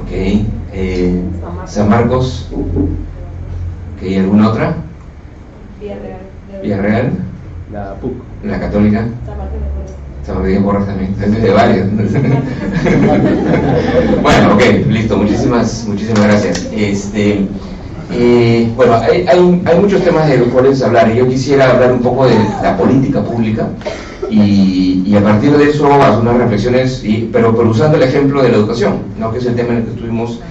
Ok. San Marcos. ¿Y alguna otra? Villarreal. La PUC. La Católica. San Martín de Porres también. Es de varios. Bueno, ok, listo. Muchísimas gracias. Bueno, hay muchos temas de los cuales hablar. Yo quisiera hablar un poco de la política pública y a partir de eso hacer unas reflexiones, pero usando el ejemplo de la educación, ¿no? Que es el tema en el que estuvimos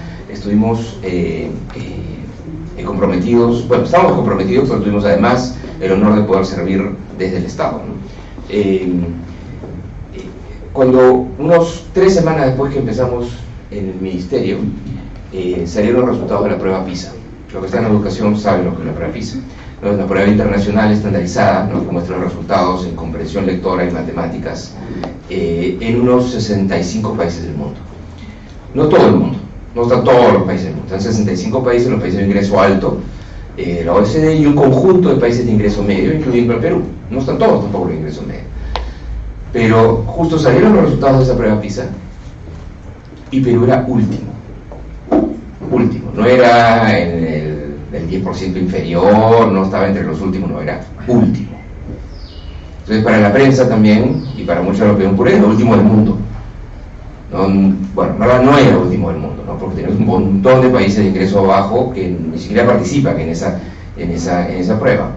comprometidos. Bueno, estamos comprometidos, pero tuvimos además el honor de poder servir desde el Estado, ¿no? Cuando unos 3 semanas después que empezamos en el ministerio, salieron los resultados de la prueba PISA. Los que están en educación saben lo que es la prueba PISA. ¿No? Es una prueba internacional estandarizada, ¿no? Que muestra los resultados en comprensión lectora y matemáticas en unos 65 países del mundo. No todo el mundo, no están todos los países del mundo, están 65 países, los países de ingreso alto, la OECD y un conjunto de países de ingreso medio, incluyendo el Perú. No están todos tampoco de ingreso medio. Pero justo salieron los resultados de esa prueba PISA y Perú era último, no era en el 10% inferior, no estaba entre los últimos, no, era último. Entonces para la prensa también, y para muchos de los que ven por ahí, era último del mundo. Bueno, en verdad no era último del mundo, ¿no? Porque tenemos un montón de países de ingreso bajo que ni siquiera participan en esa prueba.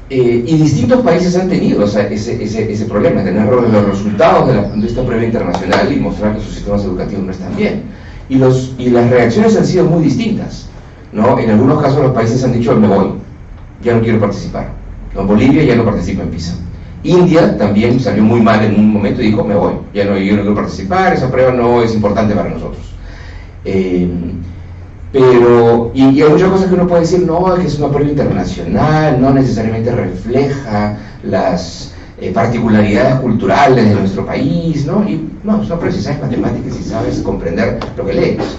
Y distintos países han tenido ese problema, tener los resultados de esta prueba internacional y mostrar que sus sistemas educativos no están bien. Y las reacciones han sido muy distintas, ¿no? En algunos casos los países han dicho: me voy, ya no quiero participar, ¿no? Bolivia ya no participa en PISA. India también salió muy mal en un momento y dijo: me voy, yo no quiero participar, esa prueba no es importante para nosotros. Pero, y hay muchas cosas que uno puede decir: no, que es una prueba internacional, no necesariamente refleja las particularidades culturales de nuestro país, ¿no? Y no, es una prueba si sabes matemáticas, si sabes comprender lo que lees,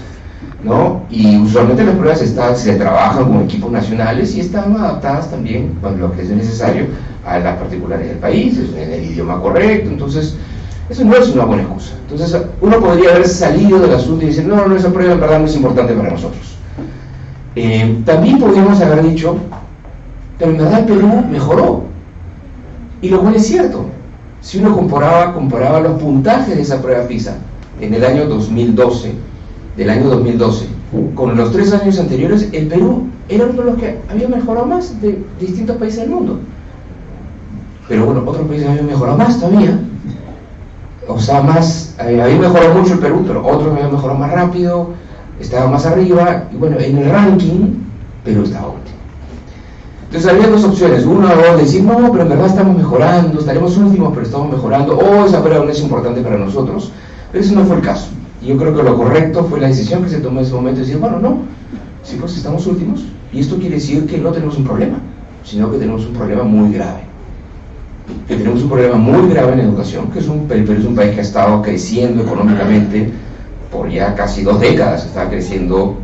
¿no? Y usualmente las pruebas se trabajan con equipos nacionales y están adaptadas también, cuando lo que es necesario, a las particularidades del país, en el idioma correcto. Entonces eso no es una buena excusa. Entonces uno podría haber salido del asunto y decir: no, esa prueba en verdad no es importante para nosotros. También podríamos haber dicho: pero en verdad el Perú mejoró, y lo cual es cierto. Si uno comparaba los puntajes de esa prueba PISA en el año 2012, con los 3 años anteriores, el Perú era uno de los que había mejorado más de distintos países del mundo. Pero bueno, otros países habían mejorado más todavía. O sea, había mejorado mucho el Perú, pero otros habían mejorado más rápido, estaba más arriba, y bueno, en el ranking, Perú estaba último. Entonces había 2 opciones: una o decir: no, pero en verdad estamos mejorando, estaremos últimos, pero estamos mejorando, o esa prueba no es importante para nosotros. Pero eso no fue el caso. Y yo creo que lo correcto fue la decisión que se tomó en ese momento, de decir: bueno, no, sí, pues estamos últimos, y esto quiere decir que no tenemos un problema, sino que tenemos un problema muy grave. Que tenemos un problema muy grave en educación, que Perú es un país que ha estado creciendo económicamente por ya casi 2 décadas, está creciendo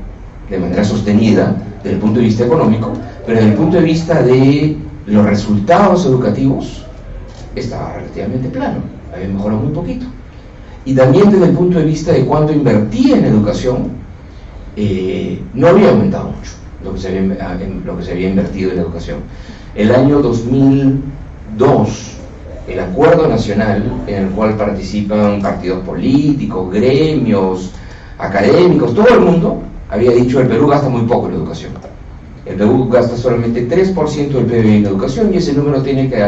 de manera sostenida desde el punto de vista económico, pero desde el punto de vista de los resultados educativos estaba relativamente plano, había mejorado muy poquito. Y también desde el punto de vista de cuánto invertía en educación, no había aumentado mucho lo que se había invertido en educación. El año 2002, el acuerdo nacional en el cual participan partidos políticos, gremios, académicos, todo el mundo había dicho: el Perú gasta muy poco en educación. El Perú gasta solamente 3% del PIB en educación y ese número tiene que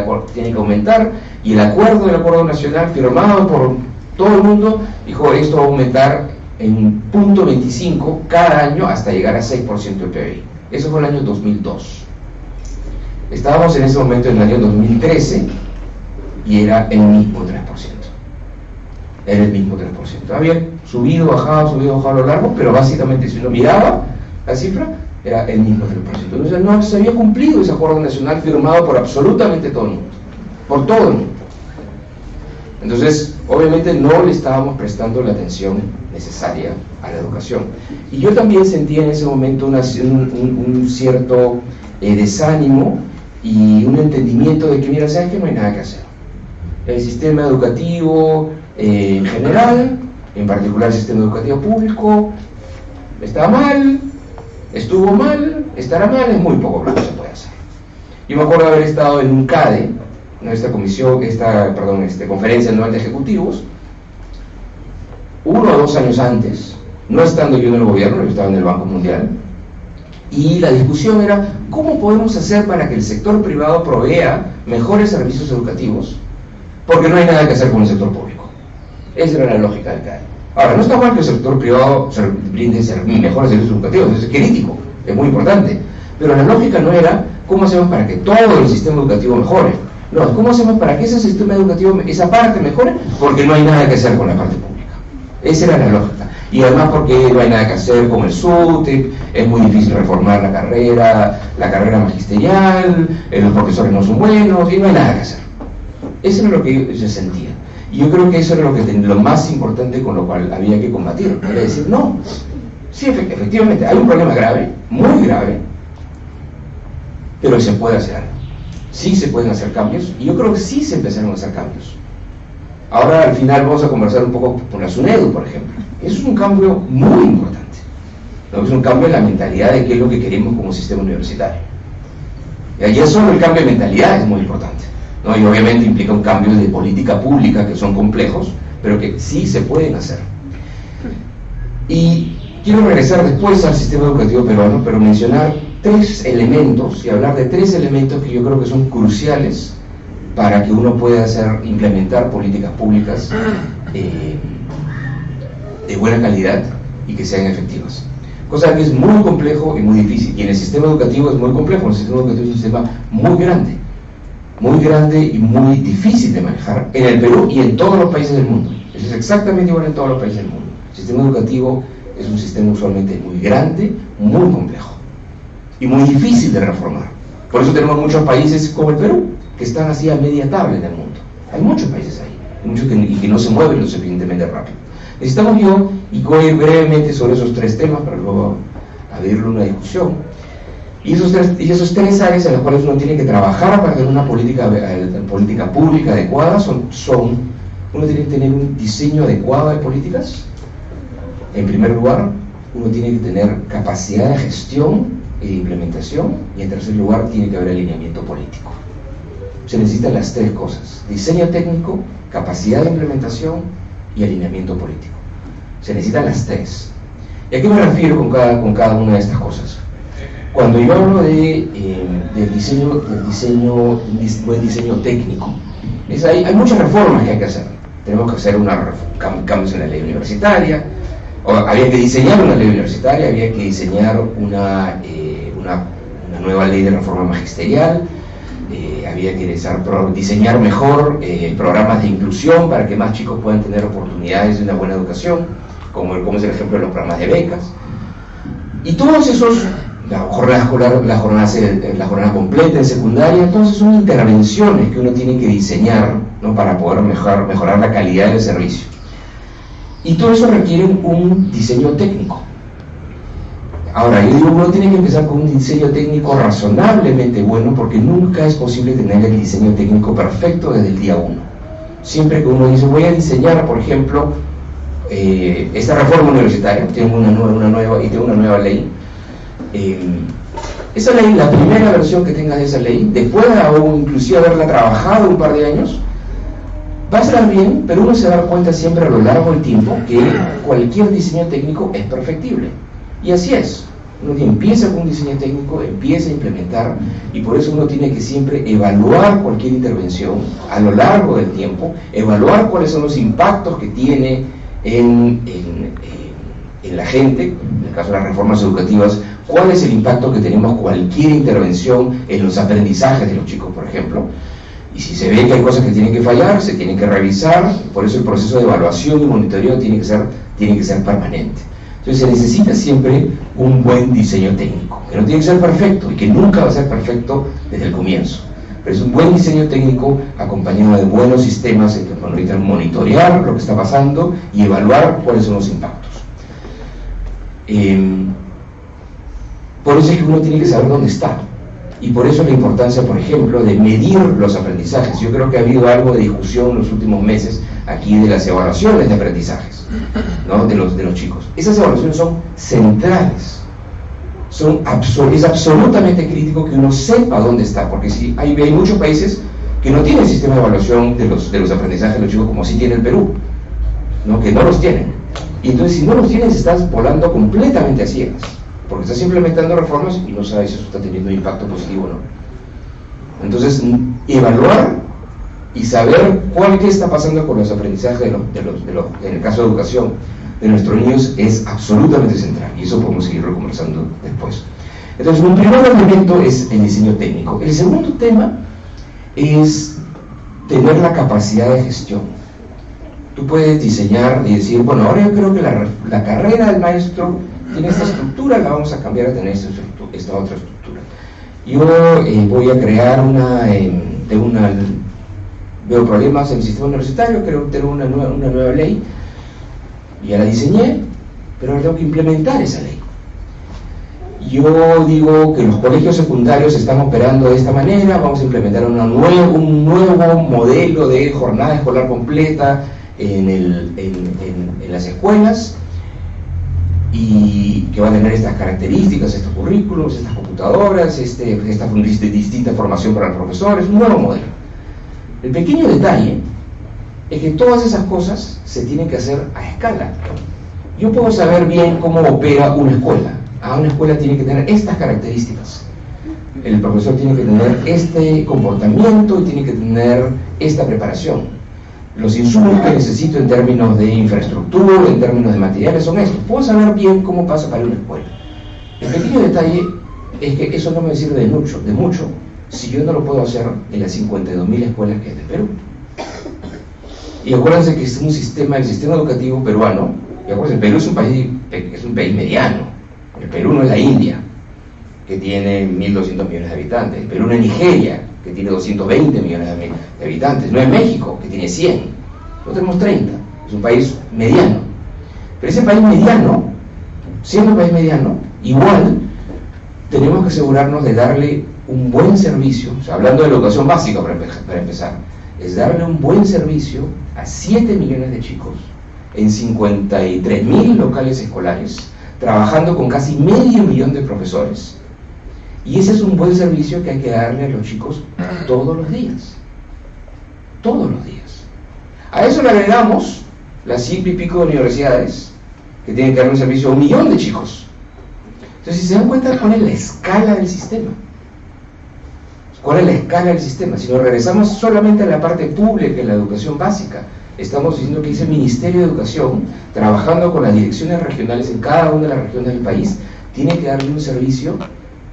aumentar. Y el acuerdo nacional firmado por todo el mundo dijo: esto va a aumentar en 0.25 cada año hasta llegar a 6% del PIB. Eso fue el año 2002. Estábamos en ese momento en el año 2013 y era el mismo 3%. Era el mismo 3%. Había subido, bajado a lo largo, pero básicamente si uno miraba la cifra, era el mismo 3%. Entonces no se había cumplido ese acuerdo nacional firmado por absolutamente todo el mundo, por todo el mundo. Entonces, obviamente no le estábamos prestando la atención necesaria a la educación. Y yo también sentía en ese momento un cierto desánimo y un entendimiento de que, mira, ¿sabes que no hay nada que hacer? El sistema educativo en general en particular el sistema educativo público, está mal, estuvo mal, estará mal, es muy poco lo que se puede hacer. Yo me acuerdo haber estado en un CADE, esta conferencia anual de ejecutivos, 1 o 2 años antes, no estando yo en el gobierno, yo estaba en el Banco Mundial, y la discusión era cómo podemos hacer para que el sector privado provea mejores servicios educativos, porque no hay nada que hacer con el sector público. Esa era la lógica del CAE. Ahora, no está mal que el sector privado brinde mejores servicios educativos, es crítico, es muy importante, pero la lógica no era cómo hacemos para que todo el sistema educativo mejore, no, cómo hacemos para que ese sistema educativo, esa parte mejore, porque no hay nada que hacer con la parte pública. Esa era la lógica. Y además porque no hay nada que hacer con el SUTEP, es muy difícil reformar la carrera magisterial, los profesores no son buenos, y no hay nada que hacer. Eso era lo que yo sentía. Y yo creo que eso era lo más importante con lo cual había que combatir. Era decir, no, sí, efectivamente, hay un problema grave, muy grave, pero se puede hacer algo. Sí se pueden hacer cambios, y yo creo que sí se empezaron a hacer cambios. Ahora al final vamos a conversar un poco con la SUNEDU, por ejemplo. Eso es un cambio muy importante, ¿no? Es un cambio en la mentalidad de qué es lo que queremos como sistema universitario. Y allí solo el cambio de mentalidad es muy importante, ¿no? Y obviamente implica un cambio de política pública que son complejos, pero que sí se pueden hacer. Y quiero regresar después al sistema educativo peruano, pero mencionar 3 elementos y hablar de 3 elementos que yo creo que son cruciales para que uno pueda implementar políticas públicas de buena calidad y que sean efectivas. Cosa que es muy complejo y muy difícil. Y en el sistema educativo es muy complejo. El sistema educativo es un sistema muy grande y muy difícil de manejar en el Perú y en todos los países del mundo. Eso es exactamente igual en todos los países del mundo. El sistema educativo es un sistema usualmente muy grande, muy complejo y muy difícil de reformar. Por eso tenemos muchos países como el Perú que están así a media tabla en el mundo. Hay muchos países ahí, muchos que no se mueven lo suficientemente rápido. Necesitamos y voy a ir brevemente sobre esos 3 temas para luego abrirle una discusión. Y esos tres áreas en las cuales uno tiene que trabajar para tener una política pública adecuada uno tiene que tener un diseño adecuado de políticas. En primer lugar, uno tiene que tener capacidad de gestión e implementación, y en tercer lugar tiene que haber alineamiento político. Se necesitan las 3 cosas: diseño técnico, capacidad de implementación y alineamiento político. Se necesitan las 3. ¿Y a qué me refiero con cada una de estas cosas? Cuando yo hablo del buen diseño técnico, hay muchas reformas que hay que hacer. Tenemos que hacer cambios en la ley universitaria, había que diseñar una ley universitaria, había que diseñar una nueva ley de reforma magisterial, había que diseñar mejor programas de inclusión para que más chicos puedan tener oportunidades de una buena educación, como es el ejemplo de los programas de becas. Y todos esos, la jornada escolar, la jornada completa en secundaria, todas son intervenciones que uno tiene que diseñar, ¿no?, para poder mejorar la calidad del servicio. Y todo eso requiere un diseño técnico. Ahora, yo digo, uno tiene que empezar con un diseño técnico razonablemente bueno, porque nunca es posible tener el diseño técnico perfecto desde el día 1. Siempre que uno dice, voy a diseñar, por ejemplo, esta reforma universitaria, tengo una nueva ley, esa ley, la primera versión que tengas de esa ley, después de inclusive haberla trabajado un par de años, va a estar bien, pero uno se va a dar cuenta siempre a lo largo del tiempo que cualquier diseño técnico es perfectible. Y así es. Uno empieza con un diseño técnico, empieza a implementar, y por eso uno tiene que siempre evaluar cualquier intervención a lo largo del tiempo, evaluar cuáles son los impactos que tiene en la gente, en el caso de las reformas educativas, cuál es el impacto que tenemos cualquier intervención en los aprendizajes de los chicos, por ejemplo. Y si se ve que hay cosas que tienen que fallar, se tienen que revisar. Por eso el proceso de evaluación y monitoreo tiene que ser permanente. Entonces se necesita siempre un buen diseño técnico, que no tiene que ser perfecto y que nunca va a ser perfecto desde el comienzo. Pero es un buen diseño técnico acompañado de buenos sistemas en que permitan monitorear lo que está pasando y evaluar cuáles son los impactos. Por eso es que uno tiene que saber dónde está. Y por eso la importancia, por ejemplo, de medir los aprendizajes. Yo creo que ha habido algo de discusión en los últimos meses aquí de las evaluaciones de aprendizajes, ¿no? de los chicos. Esas evaluaciones son centrales. Es absolutamente crítico que uno sepa dónde está, porque si hay muchos países que no tienen sistema de evaluación de los aprendizajes de los chicos como sí tiene el Perú, ¿no? Que no los tienen. Y entonces si no los tienes estás volando completamente a ciegas, porque estás implementando reformas y no sabes si eso está teniendo un impacto positivo o no. Entonces, evaluar y saber qué está pasando con los aprendizajes en el caso de educación de nuestros niños es absolutamente central, y eso podemos seguirlo conversando después. Entonces, un primer elemento es el diseño técnico. El segundo tema es tener la capacidad de gestión. Tú puedes diseñar y decir, bueno, ahora yo creo que la carrera del maestro tiene esta estructura, la vamos a cambiar a tener esta otra estructura. Yo voy a crear veo problemas en el sistema universitario, quiero tener una nueva ley, ya la diseñé, pero ahora tengo que implementar esa ley. Yo digo que los colegios secundarios están operando de esta manera, vamos a implementar un nuevo modelo de jornada escolar completa en las escuelas, y que va a tener estas características, estos currículos, estas computadoras, esta distinta formación para los profesores, un nuevo modelo. El pequeño detalle es que todas esas cosas se tienen que hacer a escala. Yo puedo saber bien cómo opera una escuela. Una escuela tiene que tener estas características. El profesor tiene que tener este comportamiento y tiene que tener esta preparación. Los insumos que necesito en términos de infraestructura, en términos de materiales, son estos. Puedo saber bien cómo pasa para una escuela. El pequeño detalle es que eso no me sirve de mucho, si yo no lo puedo hacer en las 52.000 escuelas que hay de Perú. Y acuérdense que es el sistema educativo peruano, y acuérdense, el Perú es un país mediano. El Perú no es la India, que tiene 1.200 millones de habitantes. El Perú no es Nigeria, que tiene 220 millones de habitantes. No es México, que tiene 100. Nosotros tenemos 30. Es un país mediano. Pero ese país mediano, siendo un país mediano, igual tenemos que asegurarnos de darle un buen servicio, o sea, hablando de la educación básica para empezar, es darle un buen servicio a 7 millones de chicos en 53.000 locales escolares, trabajando con casi 500.000 de profesores. Y ese es un buen servicio que hay que darle a los chicos todos los días. Todos los días. A eso le agregamos las 100 y pico de universidades que tienen que dar un servicio a 1 millón de chicos. Entonces, si se dan cuenta, ¿cuál es la escala del sistema? ¿Cuál es la escala del sistema? Si nos regresamos solamente a la parte pública, en la educación básica, estamos diciendo que ese Ministerio de Educación, trabajando con las direcciones regionales en cada una de las regiones del país, tiene que darle un servicio,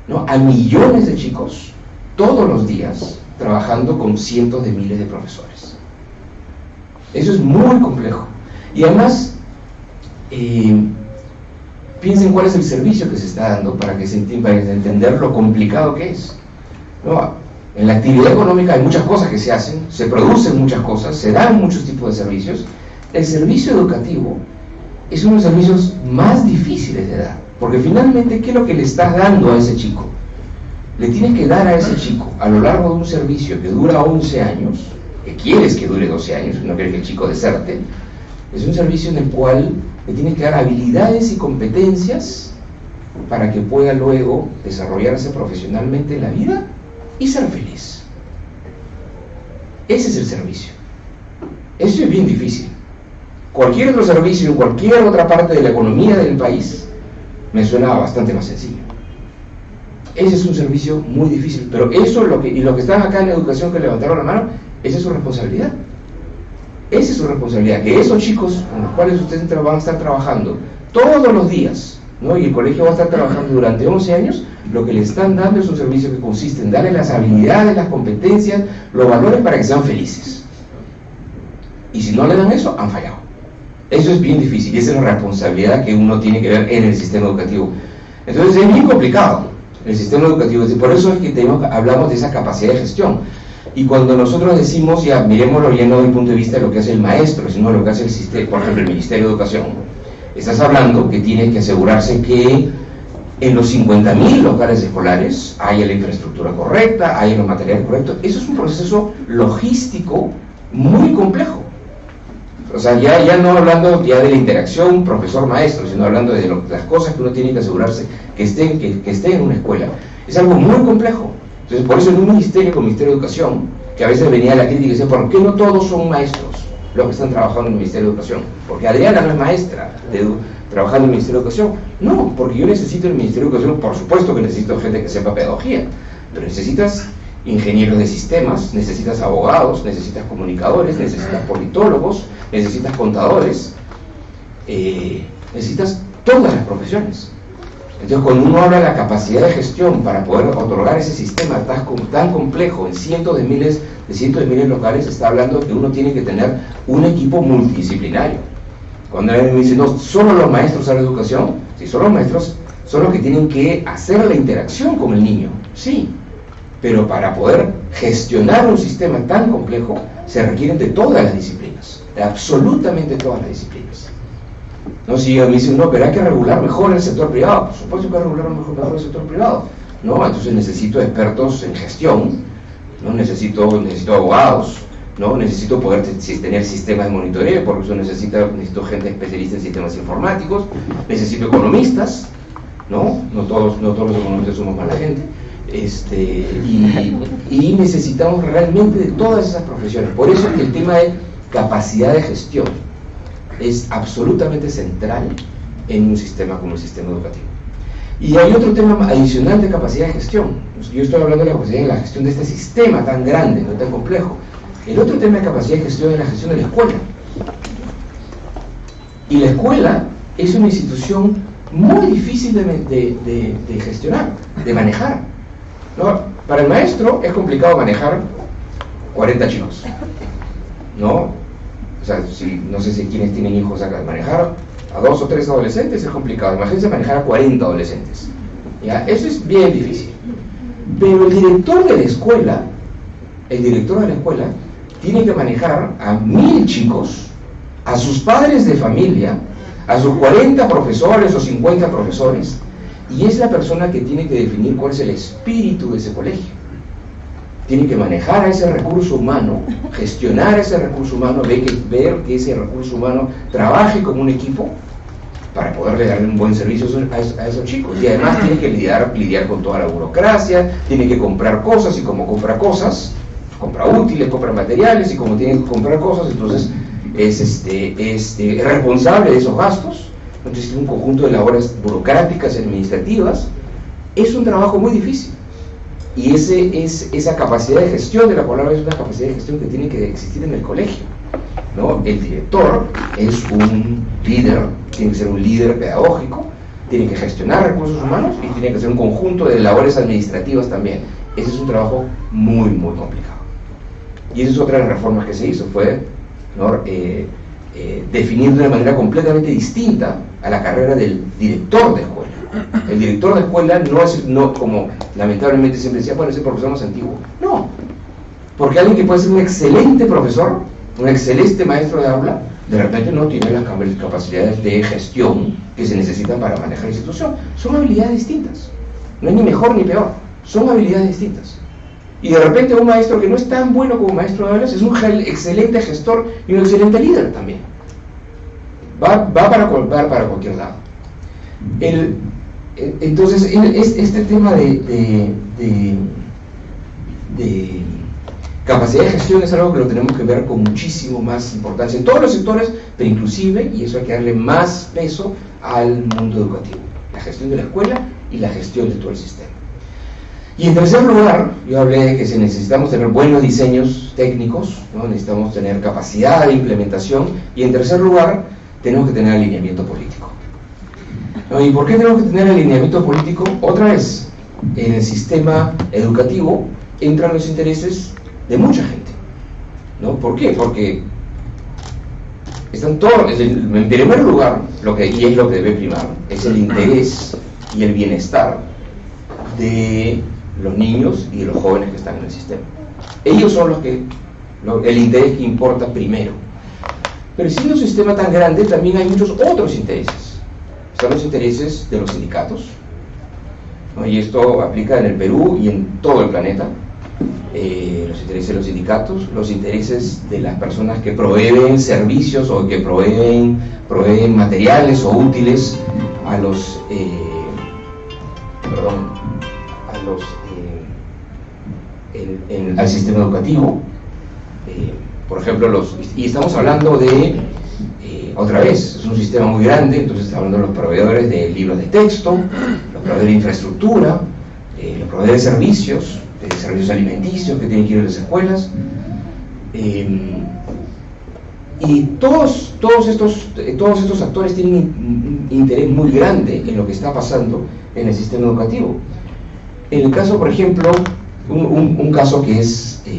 ¿no?, a millones de chicos todos los días, trabajando con cientos de miles de profesores. Eso es muy complejo. Y además, piensen cuál es el servicio que se está dando para entender lo complicado que es, ¿no? En la actividad económica hay muchas cosas que se hacen, se producen muchas cosas, se dan muchos tipos de servicios. El servicio educativo es uno de los servicios más difíciles de dar, porque finalmente, ¿qué es lo que le estás dando a ese chico? Le tienes que dar a ese chico, a lo largo de un servicio que dura 11 años, que quieres que dure 12 años, no quieres que el chico deserte, es un servicio en el cual le tienes que dar habilidades y competencias para que pueda luego desarrollarse profesionalmente en la vida y ser feliz. Ese es el servicio. Eso es bien difícil. Cualquier otro servicio en cualquier otra parte de la economía del país me suena bastante más sencillo. Ese es un servicio muy difícil, pero eso y los que están acá en la educación que levantaron la mano, esa es su responsabilidad. Esa es su responsabilidad, que esos chicos con los cuales ustedes van a estar trabajando todos los días, ¿no?, y el colegio va a estar trabajando durante 11 años, lo que le están dando es un servicio que consiste en darle las habilidades, las competencias, los valores para que sean felices. Y si no le dan eso, han fallado. Eso es bien difícil y esa es la responsabilidad que uno tiene que ver en el sistema educativo. Entonces es bien complicado el sistema educativo, por eso es que hablamos de esa capacidad de gestión. Y cuando nosotros decimos, ya miremoslo ya no desde el punto de vista de lo que hace el maestro, sino de lo que hace el sistema, por ejemplo el Ministerio de Educación, estás hablando que tiene que asegurarse que en los 50.000 locales escolares haya la infraestructura correcta, haya los materiales correctos. Eso es un proceso logístico muy complejo. O sea, ya no hablando ya de la interacción profesor-maestro, sino hablando de las cosas que uno tiene que asegurarse que estén en una escuela. Es algo muy complejo. Entonces, por eso en un ministerio como el Ministerio de Educación, que a veces venía la crítica y decía, ¿por qué no todos son maestros los que están trabajando en el Ministerio de Educación? Porque Adriana no es maestra trabajando en el Ministerio de Educación. No, porque yo necesito en el Ministerio de Educación, por supuesto que necesito gente que sepa pedagogía, pero necesitas ingenieros de sistemas, necesitas abogados, necesitas comunicadores, necesitas politólogos, necesitas contadores, necesitas todas las profesiones. Entonces, cuando uno habla de la capacidad de gestión para poder otorgar ese sistema tan complejo en cientos de miles locales, está hablando de que uno tiene que tener un equipo multidisciplinario. Cuando me dicen, no, solo los maestros a la educación, sí, solo los maestros son los que tienen que hacer la interacción con el niño, sí, pero para poder gestionar un sistema tan complejo se requieren de todas las disciplinas, de absolutamente todas las disciplinas. No, si me dicen, no, pero hay que regular mejor el sector privado, por supuesto que hay que regular mejor el sector privado, ¿no? Entonces necesito expertos en gestión, ¿no? Necesito abogados, ¿no? Necesito poder tener sistemas de monitoreo, por eso necesito gente especialista en sistemas informáticos, necesito economistas, ¿no? No todos los economistas somos mala gente, y necesitamos realmente de todas esas profesiones. Por eso es que el tema de capacidad de gestión es absolutamente central en un sistema como el sistema educativo. Y hay otro tema adicional de capacidad de gestión. Yo estoy hablando de la capacidad de la gestión de este sistema tan grande, no tan complejo. El otro tema de capacidad de gestión es la gestión de la escuela. Y la escuela es una institución muy difícil de gestionar, de manejar, ¿no? Para el maestro es complicado manejar 40 chicos, ¿no? O sea, no sé si quienes tienen hijos acá, manejar a 2 o 3 adolescentes es complicado. Imagínense manejar a 40 adolescentes. ¿Ya? Eso es bien difícil. Pero el director de la escuela tiene que manejar a 1000 chicos, a sus padres de familia, a sus 40 profesores o 50 profesores, y es la persona que tiene que definir cuál es el espíritu de ese colegio. Tiene que manejar a ese recurso humano, gestionar ese recurso humano, ver que ese recurso humano trabaje como un equipo para poderle darle un buen servicio a esos chicos. Y además tiene que lidiar con toda la burocracia, tiene que comprar cosas, y como compra cosas, compra útiles, compra materiales, y como tiene que comprar cosas, entonces es responsable de esos gastos. Entonces tiene un conjunto de labores burocráticas y administrativas. Es un trabajo muy difícil. Y esa capacidad de gestión de la palabra es una capacidad de gestión que tiene que existir en el colegio, ¿no? El director es un líder, tiene que ser un líder pedagógico, tiene que gestionar recursos humanos y tiene que hacer un conjunto de labores administrativas también. Ese es un trabajo muy, muy complicado. Y esa es otra de las reformas que se hizo, fue, ¿no? Definir de una manera completamente distinta a la carrera del director de escuela. El director de escuela no como lamentablemente siempre decía, bueno, es el profesor más antiguo. No, porque alguien que puede ser un excelente profesor, un excelente maestro de aula, de repente no tiene las capacidades de gestión que se necesitan para manejar la institución. Son habilidades distintas, no es ni mejor ni peor, son habilidades distintas. Y de repente un maestro que no es tan bueno como maestro de aulas es un excelente gestor y un excelente líder también. Va para cualquier lado. Entonces, este tema de capacidad de gestión es algo que lo tenemos que ver con muchísimo más importancia en todos los sectores, pero inclusive, y eso hay que darle más peso al mundo educativo, la gestión de la escuela y la gestión de todo el sistema. Y en tercer lugar, yo hablé de que necesitamos tener buenos diseños técnicos, ¿no? Necesitamos tener capacidad de implementación, y en tercer lugar, tenemos que tener alineamiento político. ¿No? ¿Y por qué tenemos que tener alineamiento político? Otra vez, en el sistema educativo entran los intereses de mucha gente, ¿no? ¿Por qué? Porque están todos, en primer lugar, y es lo que debe primar, es el interés y el bienestar de los niños y de los jóvenes que están en el sistema. Ellos son el interés que importa primero. Pero siendo un sistema tan grande, también hay muchos otros intereses. Están los intereses de los sindicatos, ¿no? Y esto aplica en el Perú y en todo el planeta. Los intereses de los sindicatos, los intereses de las personas que proveen servicios o que proveen materiales o útiles a los al sistema educativo, por ejemplo, y estamos hablando de otra vez, es un sistema muy grande, entonces estamos hablando de los proveedores de libros de texto, los proveedores de infraestructura, los proveedores de servicios alimenticios que tienen que ir a las escuelas, y todos estos actores tienen un interés muy grande en lo que está pasando en el sistema educativo. En el caso, por ejemplo, un caso que se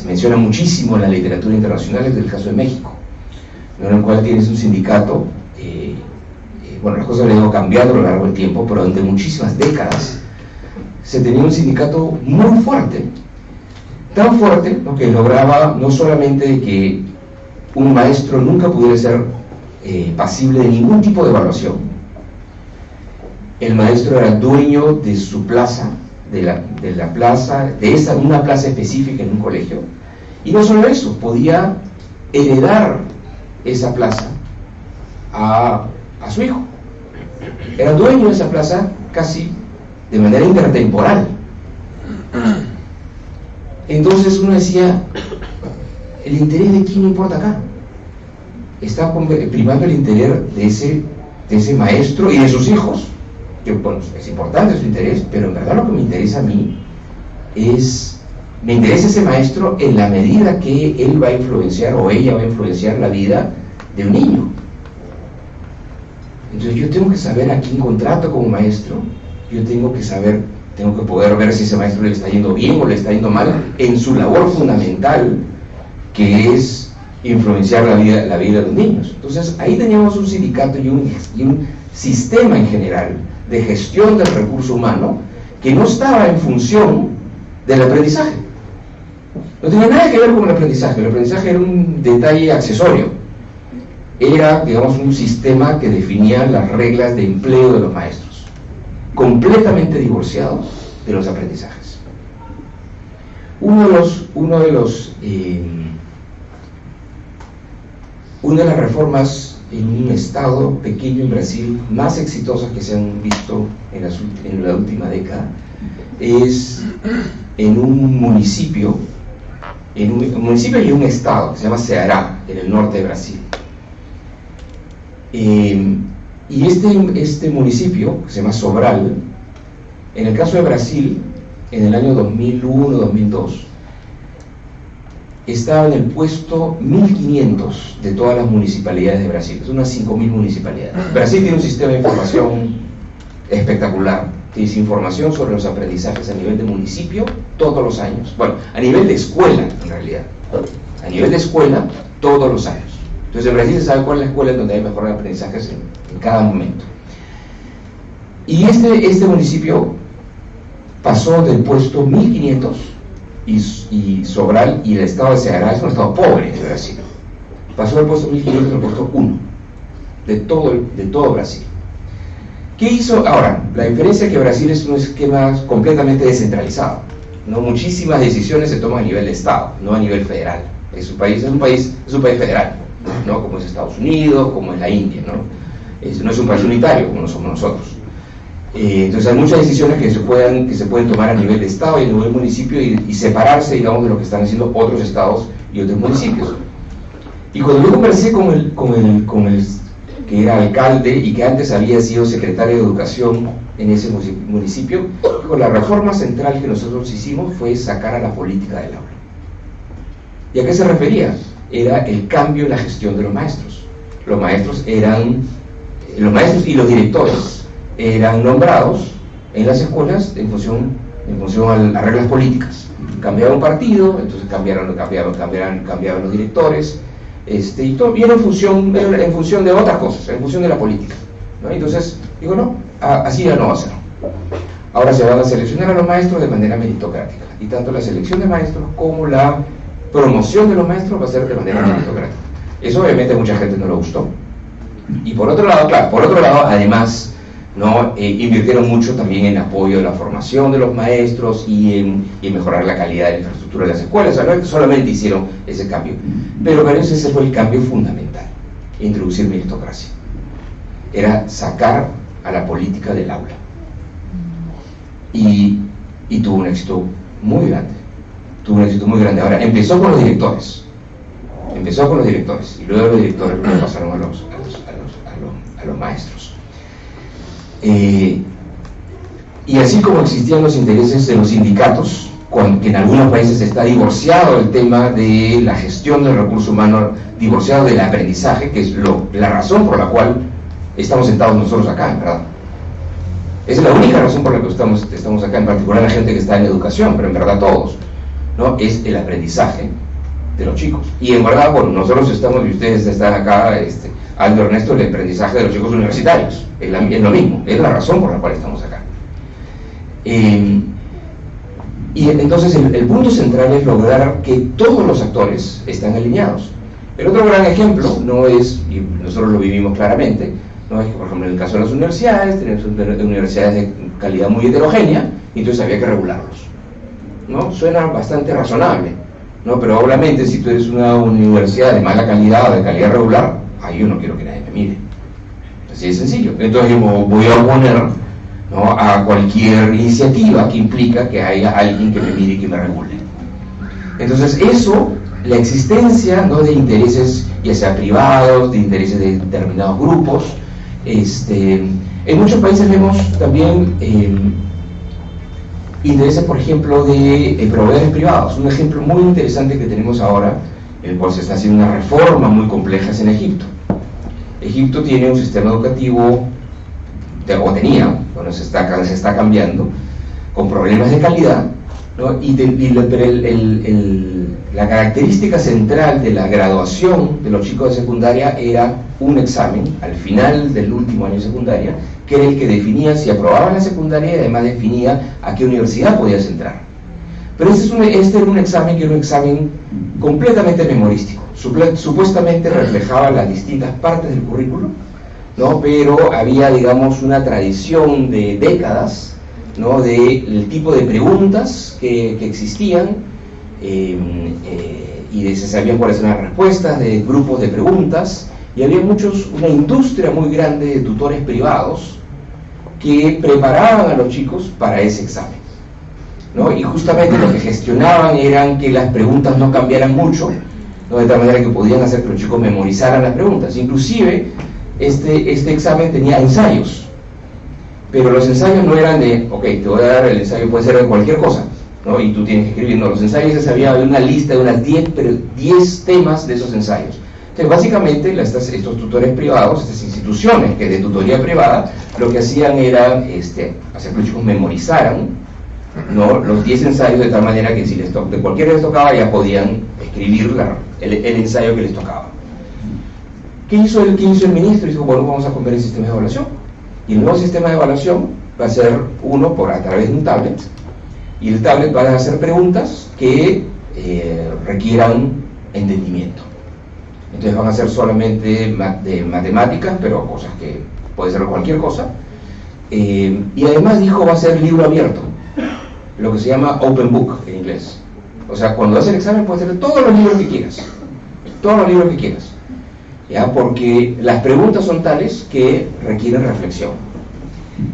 menciona muchísimo en la literatura internacional es el caso de México, ¿no? En el cual tienes un sindicato, bueno, las cosas han ido cambiando a lo largo del tiempo, pero durante muchísimas décadas se tenía un sindicato muy fuerte, tan fuerte, ¿no?, que lograba no solamente que un maestro nunca pudiera ser pasible de ningún tipo de evaluación. El maestro era dueño de su plaza, una plaza específica en un colegio, y no solo eso, podía heredar esa plaza a su hijo. Era dueño de esa plaza casi de manera intertemporal. Entonces uno decía, ¿el interés de quién importa acá? Está primando el interés de ese maestro y de sus hijos, que bueno, es importante su interés, pero en verdad lo que me interesa a mí me interesa ese maestro en la medida que él va a influenciar o ella va a influenciar la vida de un niño. Entonces yo tengo que saber a quién contrato como maestro, yo tengo que poder ver si ese maestro le está yendo bien o le está yendo mal en su labor fundamental, que es influenciar la vida de los niños. Entonces ahí teníamos un sindicato y un sistema en general de gestión del recurso humano que no estaba en función del aprendizaje. No tenía nada que ver con el aprendizaje era un detalle accesorio. Era, digamos, un sistema que definía las reglas de empleo de los maestros, completamente divorciados de los aprendizajes. Una de las reformas en un estado pequeño en Brasil más exitosas que se han visto en la última década es en un municipio y un estado que se llama Ceará, en el norte de Brasil. Y este municipio, que se llama Sobral, en el caso de Brasil, en el año 2001-2002, estaba en el puesto 1500 de todas las municipalidades de Brasil. Son unas 5000 municipalidades. Brasil tiene un sistema de información espectacular. Tienes información sobre los aprendizajes a nivel de municipio todos los años. Bueno, a nivel de escuela, en realidad. A nivel de escuela, todos los años. Entonces en Brasil se sabe cuál es la escuela en donde hay mejores aprendizajes en cada momento. Y este municipio pasó del puesto 1500 y Sobral y el estado de Ceará es un estado pobre de Brasil. Pasó del puesto 1500 al puesto 1 de todo Brasil. ¿Qué hizo? Ahora, la diferencia es que Brasil es un esquema completamente descentralizado, ¿no? Muchísimas decisiones se toman a nivel de estado, no a nivel federal. Es un país federal, ¿no? Como es Estados Unidos, como es la India, ¿no? No es un país unitario como no somos nosotros. Entonces hay muchas decisiones que se pueden tomar a nivel de estado y a nivel municipio y separarse, digamos, de lo que están haciendo otros estados y otros municipios. Y cuando yo conversé con el que era alcalde y que antes había sido secretario de educación en ese municipio, dijo, la reforma central que nosotros hicimos fue sacar a la política del aula. ¿Y a qué se refería? Era el cambio en la gestión de los maestros. Los maestros y los directores eran nombrados en las escuelas en función a reglas políticas. Cambiaba un partido, entonces cambiaban los directores, y todo era en función de otras cosas, en función de la política, ¿no? Entonces digo, no, así ya no va a ser. Ahora se van a seleccionar a los maestros de manera meritocrática, y tanto la selección de maestros como la promoción de los maestros va a ser de manera meritocrática. Eso obviamente a mucha gente no le gustó. Y por otro lado, además, ¿no? Invirtieron mucho también en apoyo de la formación de los maestros y en mejorar la calidad de la infraestructura de las escuelas. O sea, no es que solamente hicieron ese cambio, pero para ellos ese fue el cambio fundamental: introducir meritocracia. Era sacar a la política del aula, y tuvo un éxito muy grande. Ahora, empezó con los directores, y luego los directores pasaron a los maestros. Y así como existían los intereses de los sindicatos, que en algunos países está divorciado el tema de la gestión del recurso humano, divorciado del aprendizaje, que es la razón por la cual estamos sentados nosotros acá, en verdad. Esa es la única razón por la que estamos acá, en particular la gente que está en educación, pero en verdad todos, ¿no? Es el aprendizaje de los chicos. Y en verdad, bueno, nosotros estamos, y ustedes están acá, Aldo, Ernesto, el aprendizaje de los chicos universitarios, es lo mismo, es la razón por la cual estamos acá. Y entonces el punto central es lograr que todos los actores estén alineados. El otro gran ejemplo no es, y nosotros lo vivimos claramente, no es que, por ejemplo, en el caso de las universidades, tenemos universidades de calidad muy heterogénea, y entonces había que regularlos, ¿no? Suena bastante razonable, ¿no? Pero obviamente si tú eres una universidad de mala calidad o de calidad regular, ahí yo no quiero que nadie me mire. Así de sencillo. Entonces yo voy a oponer, ¿no?, a cualquier iniciativa que implica que haya alguien que me mire y que me regule. Entonces eso, la existencia, ¿no?, de intereses, ya sea privados, de intereses de determinados grupos, en muchos países vemos también intereses, por ejemplo, de proveedores privados. Un ejemplo muy interesante que tenemos ahora, en el cual se está haciendo una reforma muy compleja, es en Egipto. Egipto tiene un sistema educativo, o tenía, bueno, se está cambiando, con problemas de calidad, ¿no? La característica central de la graduación de los chicos de secundaria era un examen al final del último año de secundaria, que era el que definía si aprobaban la secundaria y además definía a qué universidad podías entrar. Pero este era un examen que era un examen completamente memorístico. Supuestamente reflejaba las distintas partes del currículo, ¿no? Pero había, digamos, una tradición de décadas, ¿no?, del tipo de preguntas que existían, y se sabían cuáles eran las respuestas de grupos de preguntas, y había una industria muy grande de tutores privados que preparaban a los chicos para ese examen, ¿no? Y justamente lo que gestionaban eran que las preguntas no cambiaran mucho, ¿no?, de tal manera que podían hacer que los chicos memorizaran las preguntas. Inclusive este examen tenía ensayos, pero los ensayos no eran de, ok, te voy a dar el ensayo, puede ser de cualquier cosa, ¿no?, y tú tienes que escribir. No, los ensayos había una lista de unas 10 temas de esos ensayos. Entonces, básicamente, estos tutores privados, estas instituciones que de tutoría privada, lo que hacían era hacer que los chicos memorizaran, ¿no?, los 10 ensayos, de tal manera que si de cualquiera les tocaba, ya podían escribir el ensayo que les tocaba. ¿Qué hizo el ministro? Dijo, bueno, vamos a cambiar el sistema de evaluación. Y el nuevo sistema de evaluación va a ser a través de un tablet, y el tablet va a hacer preguntas que requieran entendimiento. Entonces van a ser solamente de matemáticas, pero cosas que puede ser cualquier cosa, y además dijo, va a ser libro abierto, lo que se llama open book en inglés. O sea, cuando haces el examen puedes hacer todos los libros que quieras, ¿ya? Porque las preguntas son tales que requieren reflexión,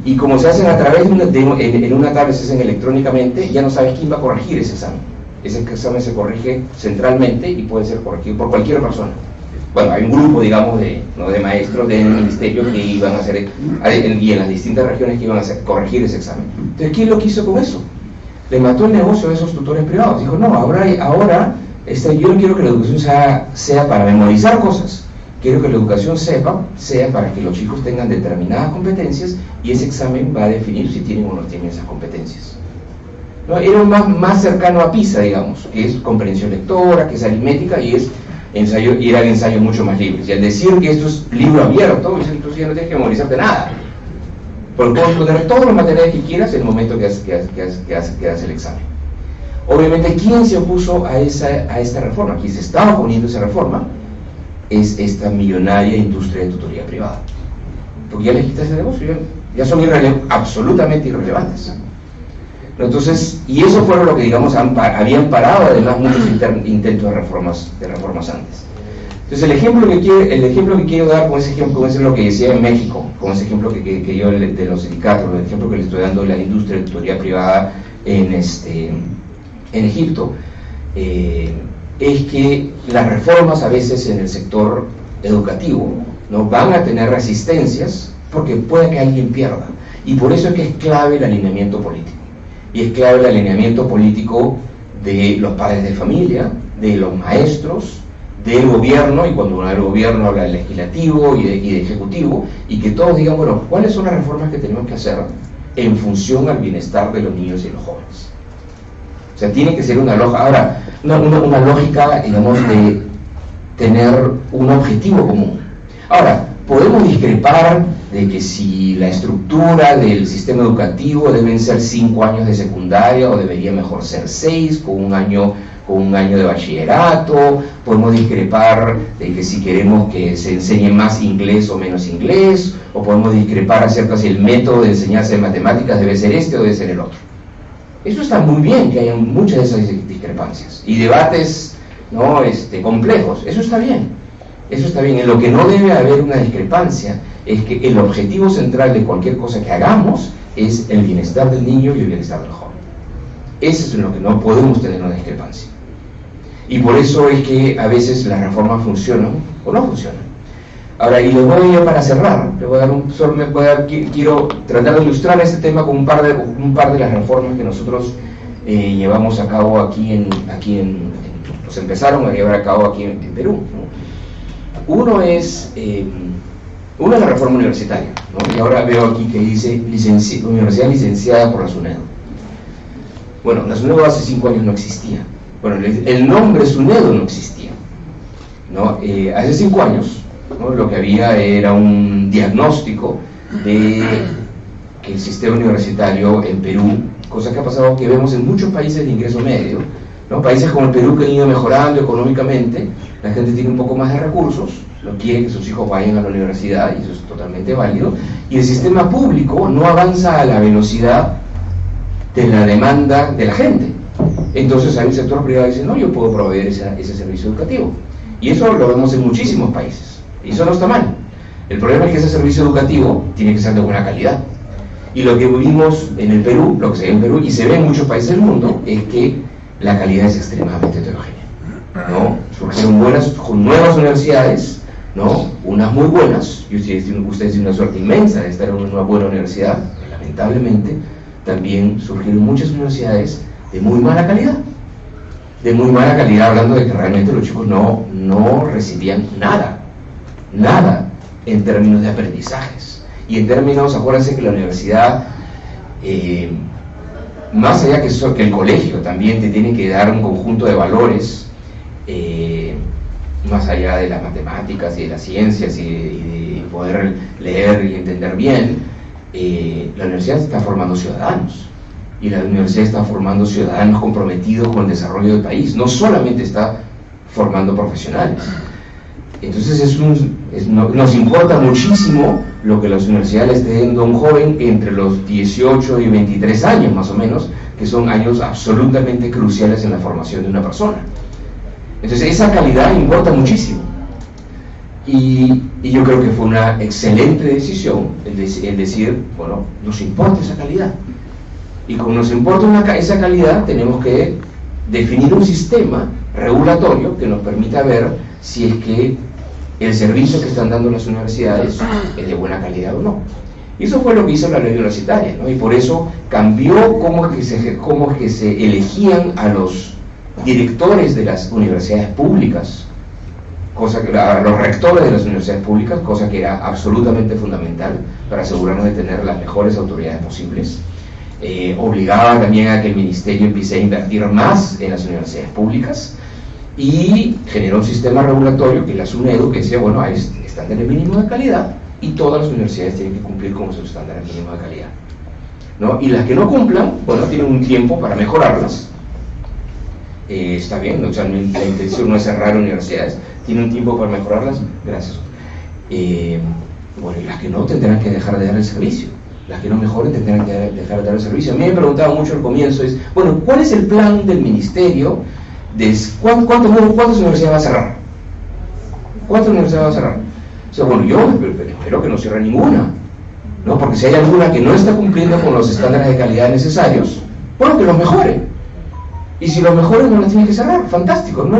y como se hacen a través en una tablet, se hacen electrónicamente, ya no sabes quién va a corregir ese examen. Ese examen se corrige centralmente y puede ser corregido por cualquier persona. Bueno, hay un grupo, digamos, de maestros del ministerio que iban a hacer, y en las distintas regiones que iban a corregir ese examen. Entonces, ¿quién lo quiso con eso? Le mató el negocio de esos tutores privados. Dijo, no, ahora yo no quiero que la educación sea para memorizar cosas. Quiero que la educación sea para que los chicos tengan determinadas competencias, y ese examen va a definir si tienen o no tienen esas competencias, ¿no? Era más cercano a PISA, digamos, que es comprensión lectora, que es aritmética, y eran ensayos mucho más libres. Y al decir que esto es libro abierto, entonces ya no tienes que memorizarte nada, porque puedes poner todos los materiales que quieras en el momento que haces el examen. Obviamente, ¿quién se opuso a esta reforma? Quien se estaba oponiendo a esa reforma es esta millonaria industria de tutoría privada, porque ya les quitas ese negocio, ya son absolutamente irrelevantes. Entonces, y eso fue lo que, digamos, habían parado además muchos intentos de reformas antes. Entonces, el ejemplo que quiero dar con ese ejemplo es lo que decía en México, con ese ejemplo que yo de los sindicatos, el ejemplo que le estoy dando de la industria de tutoría privada en Egipto, es que las reformas a veces en el sector educativo no van a tener resistencias porque puede que alguien pierda, y por eso es que es clave el alineamiento político, y es clave el alineamiento político de los padres de familia, de los maestros, del gobierno, y cuando habla del gobierno habla del legislativo y de ejecutivo, y que todos digan, bueno, ¿cuáles son las reformas que tenemos que hacer en función al bienestar de los niños y los jóvenes? O sea, tiene que ser una lógica, digamos, de tener un objetivo común. Ahora, podemos discrepar de que si la estructura del sistema educativo deben ser 5 años de secundaria o debería mejor ser 6, con un año de bachillerato. Podemos discrepar de que si queremos que se enseñe más inglés o menos inglés, o podemos discrepar acerca si el método de enseñanza de matemáticas debe ser este o debe ser el otro. Eso está muy bien, que haya muchas de esas discrepancias y debates, ¿no?, complejos. Eso está bien. Eso está bien. En lo que no debe haber una discrepancia es que el objetivo central de cualquier cosa que hagamos es el bienestar del niño y el bienestar del joven. Eso es en lo que no podemos tener una discrepancia. Y por eso es que a veces las reformas funcionan o no funcionan. Ahora, y les voy a, para cerrar, quiero tratar de ilustrar este tema con un par de las reformas que nosotros llevamos a cabo pues empezaron a llevar a cabo aquí en Perú, ¿no? Uno es la reforma universitaria, ¿no? Y ahora veo aquí que dice universidad licenciada por la SUNEDO. Bueno, la SUNEDO hace 5 años no existía. Bueno, el nombre SUNEDO no existía, ¿no? Hace 5 años, ¿no?, lo que había era un diagnóstico de que el sistema universitario en Perú, cosa que ha pasado que vemos en muchos países de ingreso medio, ¿no? Países como el Perú que han ido mejorando económicamente, la gente tiene un poco más de recursos, no quiere que sus hijos vayan a la universidad, y eso es totalmente válido, y el sistema público no avanza a la velocidad de la demanda de la gente. Entonces hay un sector privado que dice, no, yo puedo proveer ese servicio educativo, y eso lo vemos en muchísimos países, y eso no está mal. El problema es que ese servicio educativo tiene que ser de buena calidad, y lo que vimos en el Perú, lo que se ve en Perú y se ve en muchos países del mundo, es que la calidad es extremadamente heterogénea, ¿no? Surgieron nuevas universidades, ¿no?, unas muy buenas, y ustedes tienen una suerte inmensa de estar en una buena universidad, pero lamentablemente también surgieron muchas universidades de muy mala calidad, hablando de que realmente los chicos no recibían nada en términos de aprendizajes, y en términos, acuérdense que la universidad, más allá que el colegio también te tiene que dar un conjunto de valores, más allá de las matemáticas y de las ciencias y de poder leer y entender bien, la universidad está formando ciudadanos, y la universidad está formando ciudadanos comprometidos con el desarrollo del país, no solamente está formando profesionales. Entonces nos importa muchísimo lo que las universidades esté dando a un joven entre los 18 y 23 años más o menos, que son años absolutamente cruciales en la formación de una persona. Entonces esa calidad importa muchísimo, y yo creo que fue una excelente decisión el decir, bueno, nos importa esa calidad, y como nos importa esa calidad, tenemos que definir un sistema regulatorio que nos permita ver si es que el servicio que están dando las universidades es de buena calidad o no. Y eso fue lo que hizo la ley universitaria, ¿no? Y por eso cambió cómo es que se elegían a los directores de las universidades públicas, a los rectores de las universidades públicas, cosa que era absolutamente fundamental para asegurarnos de tener las mejores autoridades posibles. Obligaba también a que el ministerio empiece a invertir más en las universidades públicas, y generó un sistema regulatorio que es la SUNEDO, que decía, bueno, hay estándares mínimos de calidad y todas las universidades tienen que cumplir con esos estándares mínimos de calidad, ¿no? Y las que no cumplan, bueno, tienen un tiempo para mejorarlas. Está bien, o sea, la intención no es cerrar universidades, tienen un tiempo para mejorarlas, gracias. Bueno, y las que no tendrán que dejar de dar el servicio. Las que no mejoren tendrán que dejar de dar el servicio. A mí me preguntaba mucho al comienzo, bueno, ¿cuál es el plan del ministerio? ¿Cuántas universidades va a cerrar? ¿Cuántas universidades va a cerrar? O sea, bueno, yo espero que no cierre ninguna, ¿no? Porque si hay alguna que no está cumpliendo con los estándares de calidad necesarios, bueno, que los mejore. Y si los mejores no las tienen que cerrar, fantástico. No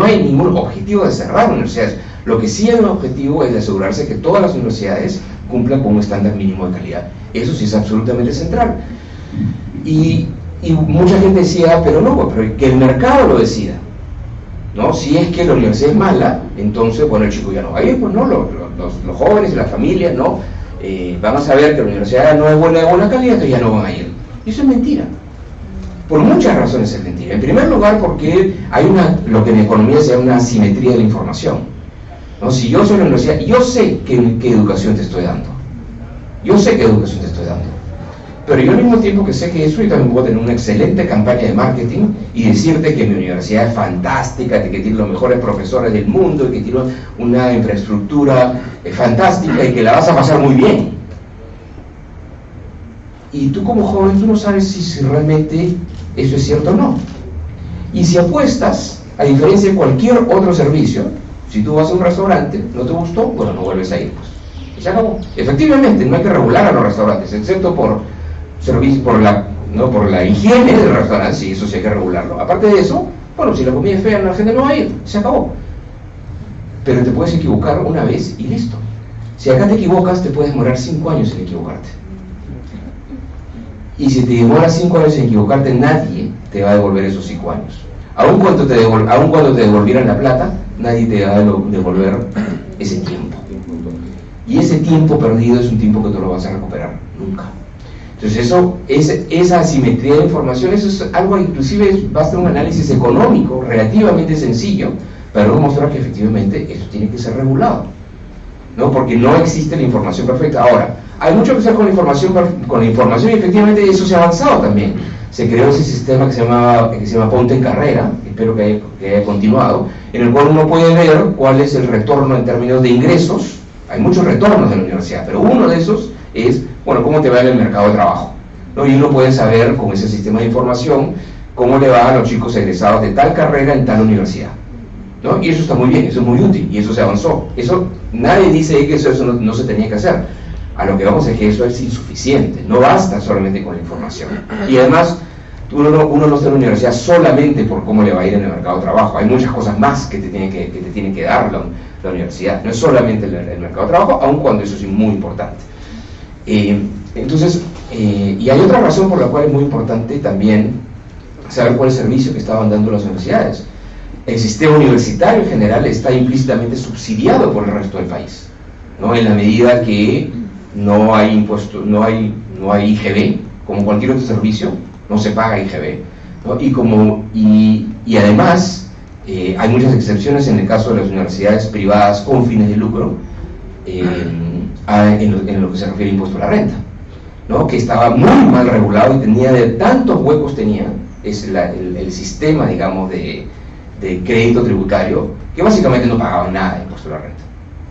hay ningún objetivo de cerrar universidades. Lo que sí hay un objetivo es de asegurarse que todas las universidades cumplan con un estándar mínimo de calidad. Eso sí es absolutamente central. Y mucha gente decía, pero no, pero que el mercado lo decida, ¿no? Si es que la universidad es mala, entonces, bueno, el chico ya no va a ir, pues no, los jóvenes y las familias, ¿no? Van a saber que la universidad no es buena de buena calidad, entonces ya no van a ir. Y eso es mentira. Por muchas razones es mentira. En primer lugar, porque hay lo que en economía se llama una asimetría de la información, ¿no? Si yo soy la universidad, yo sé qué educación te estoy dando. Yo sé qué educación te estoy dando. Pero yo al mismo tiempo que sé que eso, yo también puedo tener una excelente campaña de marketing y decirte que mi universidad es fantástica, que tiene los mejores profesores del mundo, y que tiene una infraestructura fantástica y que la vas a pasar muy bien. Y tú como joven, tú no sabes si realmente eso es cierto o no. Y si apuestas, a diferencia de cualquier otro servicio, si tú vas a un restaurante, no te gustó, bueno, no vuelves a ir, pues. Y se acabó. Efectivamente, no hay que regular a los restaurantes, excepto por servicio, por la higiene del restaurante, sí, eso sí hay que regularlo. Aparte de eso, bueno, si la comida es fea, la gente no va a ir, se acabó. Pero te puedes equivocar una vez y listo. Si acá te equivocas, te puedes demorar 5 años en equivocarte. Y si te demoras 5 años en equivocarte, nadie te va a devolver esos 5 años. Aun cuando te devolvieran la plata, nadie te va a devolver ese tiempo. Y ese tiempo perdido es un tiempo que tú no vas a recuperar nunca. Entonces esa asimetría de información, eso es algo, inclusive basta un análisis económico relativamente sencillo para demostrar que efectivamente eso tiene que ser regulado, ¿no? Porque no existe la información perfecta. Ahora, hay mucho que hacer con la información y efectivamente eso se ha avanzado también. Se creó ese sistema que se llama Ponte en Carrera, espero que haya continuado, en el cual uno puede ver cuál es el retorno en términos de ingresos. Hay muchos retornos de la universidad, pero uno de esos es, bueno, cómo te va en el mercado de trabajo, ¿no? Y uno puede saber con ese sistema de información cómo le va a los chicos egresados de tal carrera en tal universidad, ¿no? Y eso está muy bien, eso es muy útil, y eso se avanzó. Eso, nadie dice que eso no se tenía que hacer. A lo que vamos es que eso es insuficiente, no basta solamente con la información. Y además, uno no está en la universidad solamente por cómo le va a ir en el mercado de trabajo. Hay muchas cosas más que te tienen que dar la universidad. No es solamente el mercado de trabajo, aun cuando eso es muy importante. Entonces, y hay otra razón por la cual es muy importante también saber cuál es el servicio que estaban dando las universidades. El sistema universitario en general está implícitamente subsidiado por el resto del país, ¿no? En la medida que no hay impuestos, no hay IGB, como cualquier otro servicio, no se paga IGB, ¿no? Y además hay muchas excepciones en el caso de las universidades privadas con fines de lucro, en lo que se refiere al impuesto a la renta, ¿no? Que estaba muy mal regulado y tenía tantos huecos el sistema, digamos, de crédito tributario, que básicamente no pagaban nada de impuesto a la renta.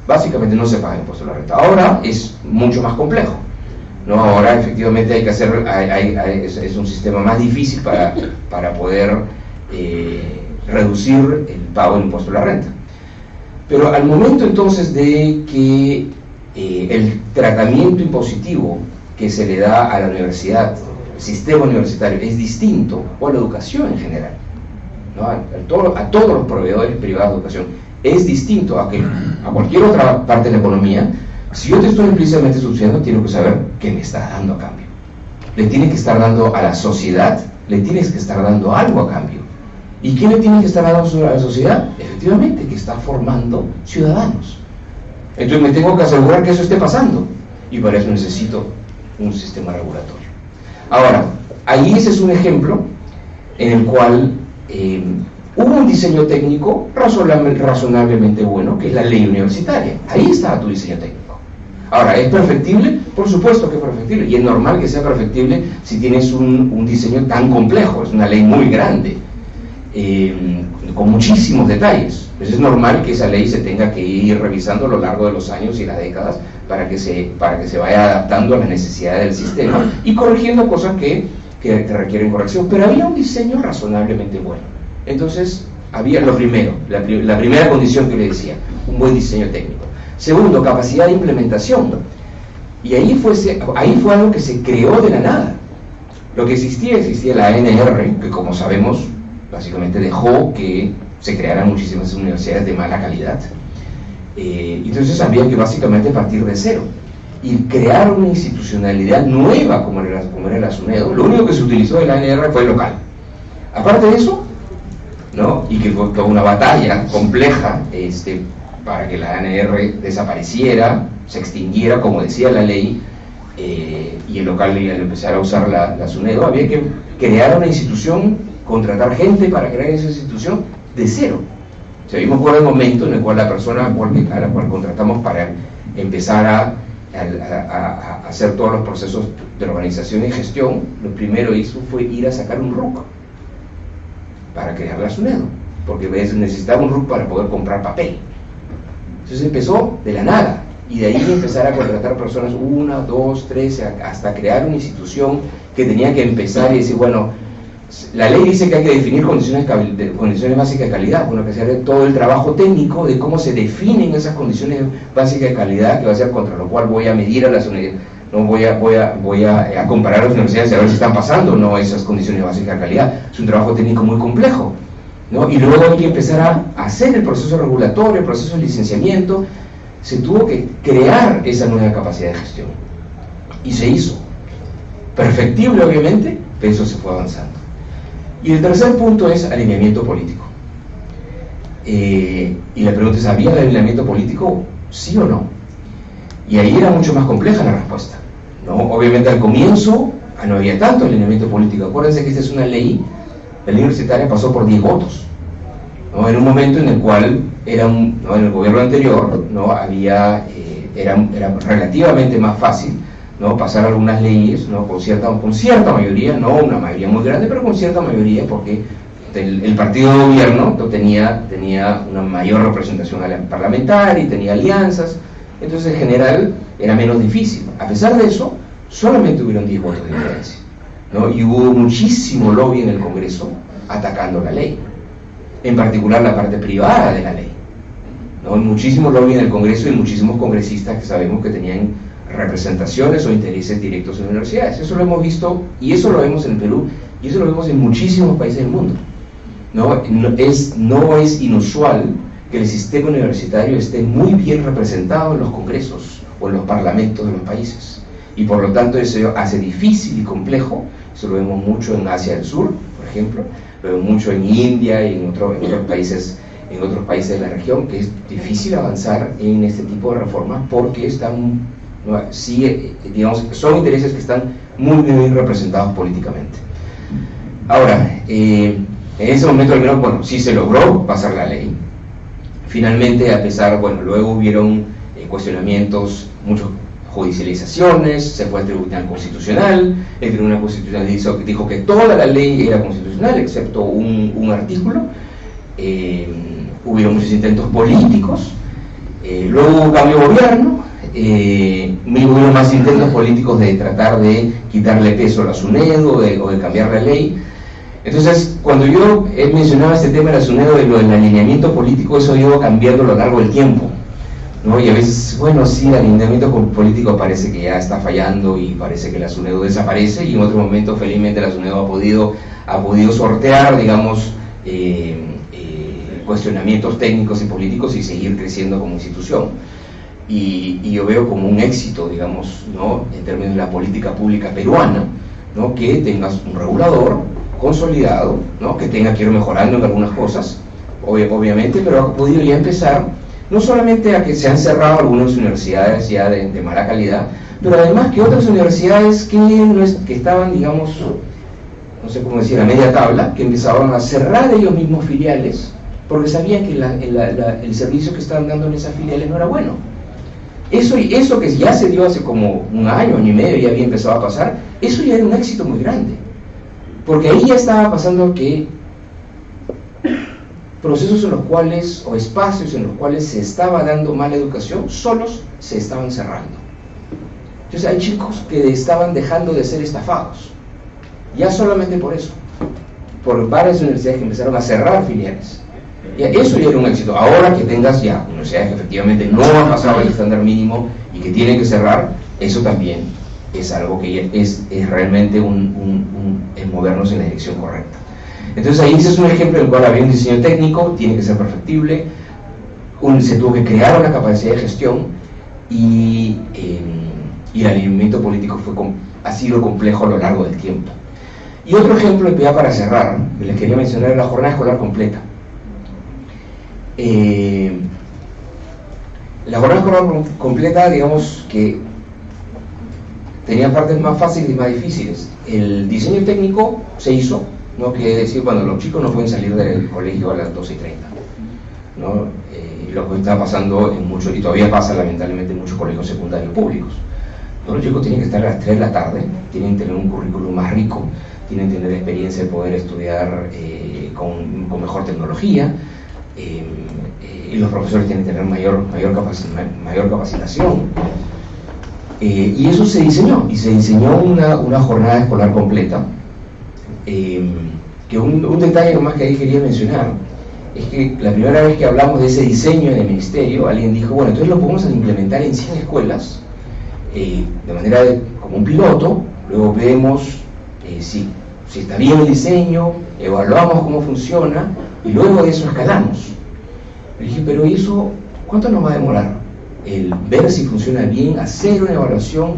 Básicamente no se paga impuesto a la renta. Ahora es mucho más complejo, ¿no? Ahora efectivamente hay que hacer, es un sistema más difícil para poder reducir el pago del impuesto a la renta. Pero al momento entonces de que el tratamiento impositivo que se le da a la universidad, el sistema universitario, es distinto, o a la educación en general, ¿no? a todos los proveedores privados de educación, es distinto a cualquier otra parte de la economía. Si yo te estoy implícitamente subsidiando, tengo que saber qué me estás dando a cambio. Le tienes que estar dando a la sociedad, le tienes que estar dando algo a cambio. ¿Y qué le tienes que estar dando a la sociedad? Efectivamente, que está formando ciudadanos. Entonces me tengo que asegurar que eso esté pasando, y para eso necesito un sistema regulatorio. Ahora, ahí ese es un ejemplo en el cual hubo un diseño técnico razonablemente bueno, que es la ley universitaria. Ahí estaba tu diseño técnico. Ahora, ¿es perfectible? Por supuesto que es perfectible, y es normal que sea perfectible si tienes un diseño tan complejo. Es una ley muy grande, con muchísimos detalles. Pues es normal que esa ley se tenga que ir revisando a lo largo de los años y las décadas para que se vaya adaptando a las necesidades del sistema y corrigiendo cosas que requieren corrección. Pero había un diseño razonablemente bueno. Entonces, había lo primero, la primera condición que le decía, un buen diseño técnico. Segundo, capacidad de implementación. Y ahí fue algo que se creó de la nada. Lo que existía la ANR, que como sabemos, básicamente dejó que se crearan muchísimas universidades de mala calidad. Entonces había que básicamente partir de cero y crear una institucionalidad nueva como era la SUNEDO. Lo único que se utilizó de la ANR fue el local. Aparte de eso, ¿no? Y que fue toda una batalla compleja para que la ANR desapareciera, se extinguiera, como decía la ley, y el local al empezar a usar la SUNEDO, había que crear una institución, contratar gente para crear esa institución de cero. O sea, vimos por el momento en el cual la persona a la cual contratamos para empezar a hacer todos los procesos de organización y gestión, lo primero hizo fue ir a sacar un RUC para crear la SUNEDO, porque necesitaba un RUC para poder comprar papel. Entonces empezó de la nada, y de ahí empezar a contratar personas, 1, 2, 3, hasta crear una institución que tenía que empezar y decir, bueno, la ley dice que hay que definir condiciones básicas de calidad, bueno, que se haga todo el trabajo técnico de cómo se definen esas condiciones básicas de calidad, que va a ser contra lo cual voy a medir a las universidades, no voy a comparar a las universidades y a ver si están pasando o no esas condiciones básicas de calidad. Es un trabajo técnico muy complejo, ¿no? Y luego hay que empezar a hacer el proceso regulatorio, el proceso de licenciamiento. Se tuvo que crear esa nueva capacidad de gestión y se hizo perfectible, obviamente, pero eso se fue avanzando. Y el tercer punto es alineamiento político. Y la pregunta es, ¿había el alineamiento político? ¿Sí o no? Y ahí era mucho más compleja la respuesta, ¿no? Obviamente al comienzo no había tanto alineamiento político. Acuérdense que esta es una ley, la ley universitaria pasó por 10 votos, ¿no? En un momento en el cual en el gobierno anterior, ¿no? Era relativamente más fácil, ¿no? Pasar algunas leyes, ¿no? con cierta mayoría, no una mayoría muy grande, pero con cierta mayoría, porque el partido de gobierno tenía una mayor representación parlamentaria y tenía alianzas. Entonces en general era menos difícil. A pesar de eso, solamente hubieron 10 votos de diferencia, ¿no? Y hubo muchísimo lobby en el Congreso atacando la ley, en particular la parte privada de la ley, ¿no? Muchísimo lobby en el Congreso y muchísimos congresistas que sabemos que tenían representaciones o intereses directos en universidades. Eso lo hemos visto, y eso lo vemos en el Perú, y eso lo vemos en muchísimos países del mundo, ¿no? No es inusual que el sistema universitario esté muy bien representado en los congresos o en los parlamentos de los países, y por lo tanto eso hace difícil y complejo. Eso lo vemos mucho en Asia del Sur, por ejemplo, lo vemos mucho en India y en otros países de la región, que es difícil avanzar en este tipo de reformas porque son intereses que están muy bien representados políticamente. Ahora, en ese momento al menos, bueno, sí se logró pasar la ley. Finalmente, luego hubieron cuestionamientos, muchas judicializaciones, se fue al Tribunal Constitucional. El Tribunal Constitucional dijo que toda la ley era constitucional, excepto un artículo. Hubieron muchos intentos políticos, luego hubo cambio de gobierno, hubo más intentos políticos de tratar de quitarle peso a la SUNEDO o de cambiar la ley. Entonces, cuando yo mencionaba este tema de la SUNEDO, de lo del alineamiento político, eso ha ido cambiando a lo largo del tiempo, ¿no? Y a veces, bueno, sí, el alineamiento político parece que ya está fallando y parece que la SUNEDO desaparece, y en otro momento, felizmente, la SUNEDO ha podido sortear, digamos, cuestionamientos técnicos y políticos y seguir creciendo como institución. Y yo veo como un éxito, digamos, ¿no? En términos de la política pública peruana, ¿no? Que tengas un regulador consolidado, ¿no? Que tenga que ir mejorando en algunas cosas, obviamente, pero ha podido ya empezar, no solamente a que se han cerrado algunas universidades ya de mala calidad, pero además que otras universidades que estaban, digamos, no sé cómo decir, a media tabla, que empezaban a cerrar ellos mismos filiales, porque sabían que el servicio que estaban dando en esas filiales no era bueno. Eso que ya se dio hace como un año y medio, ya había empezado a pasar, eso ya era un éxito muy grande, porque ahí ya estaba pasando que procesos en los cuales, o espacios en los cuales se estaba dando mala educación, solos se estaban cerrando. Entonces hay chicos que estaban dejando de ser estafados, ya solamente por eso, por varias universidades que empezaron a cerrar filiales. Ya, eso ya era un éxito. Ahora que tengas ya universidades que efectivamente no han pasado el estándar mínimo y que tienen que cerrar, eso también es algo que ya es realmente el movernos en la dirección correcta. Entonces ahí ese es un ejemplo en el cual había un diseño técnico, tiene que ser perfectible, se tuvo que crear una capacidad de gestión y el alineamiento político ha sido complejo a lo largo del tiempo. Y otro ejemplo, ya para cerrar, que les quería mencionar, es la jornada escolar completa. La jornada escolar completa, digamos que tenía partes más fáciles y más difíciles. El diseño técnico se hizo, ¿no? Quiere decir, bueno, los chicos no pueden salir del colegio a las 12:30, ¿no? Lo que está pasando en muchos, y todavía pasa lamentablemente en muchos colegios secundarios públicos. Los chicos tienen que estar a las 3 de la tarde, tienen que tener un currículum más rico, tienen que tener experiencia de poder estudiar con mejor tecnología, y los profesores tienen que tener mayor capacitación. Y eso se diseñó, una jornada escolar completa. Que un detalle nomás que ahí quería mencionar es que la primera vez que hablamos de ese diseño en el ministerio, alguien dijo, bueno, entonces lo podemos implementar en 100 escuelas, de manera como un piloto, luego vemos si está bien el diseño, evaluamos cómo funciona, y luego de eso escalamos. Le dije, pero eso, ¿cuánto nos va a demorar? El ver si funciona bien, hacer una evaluación,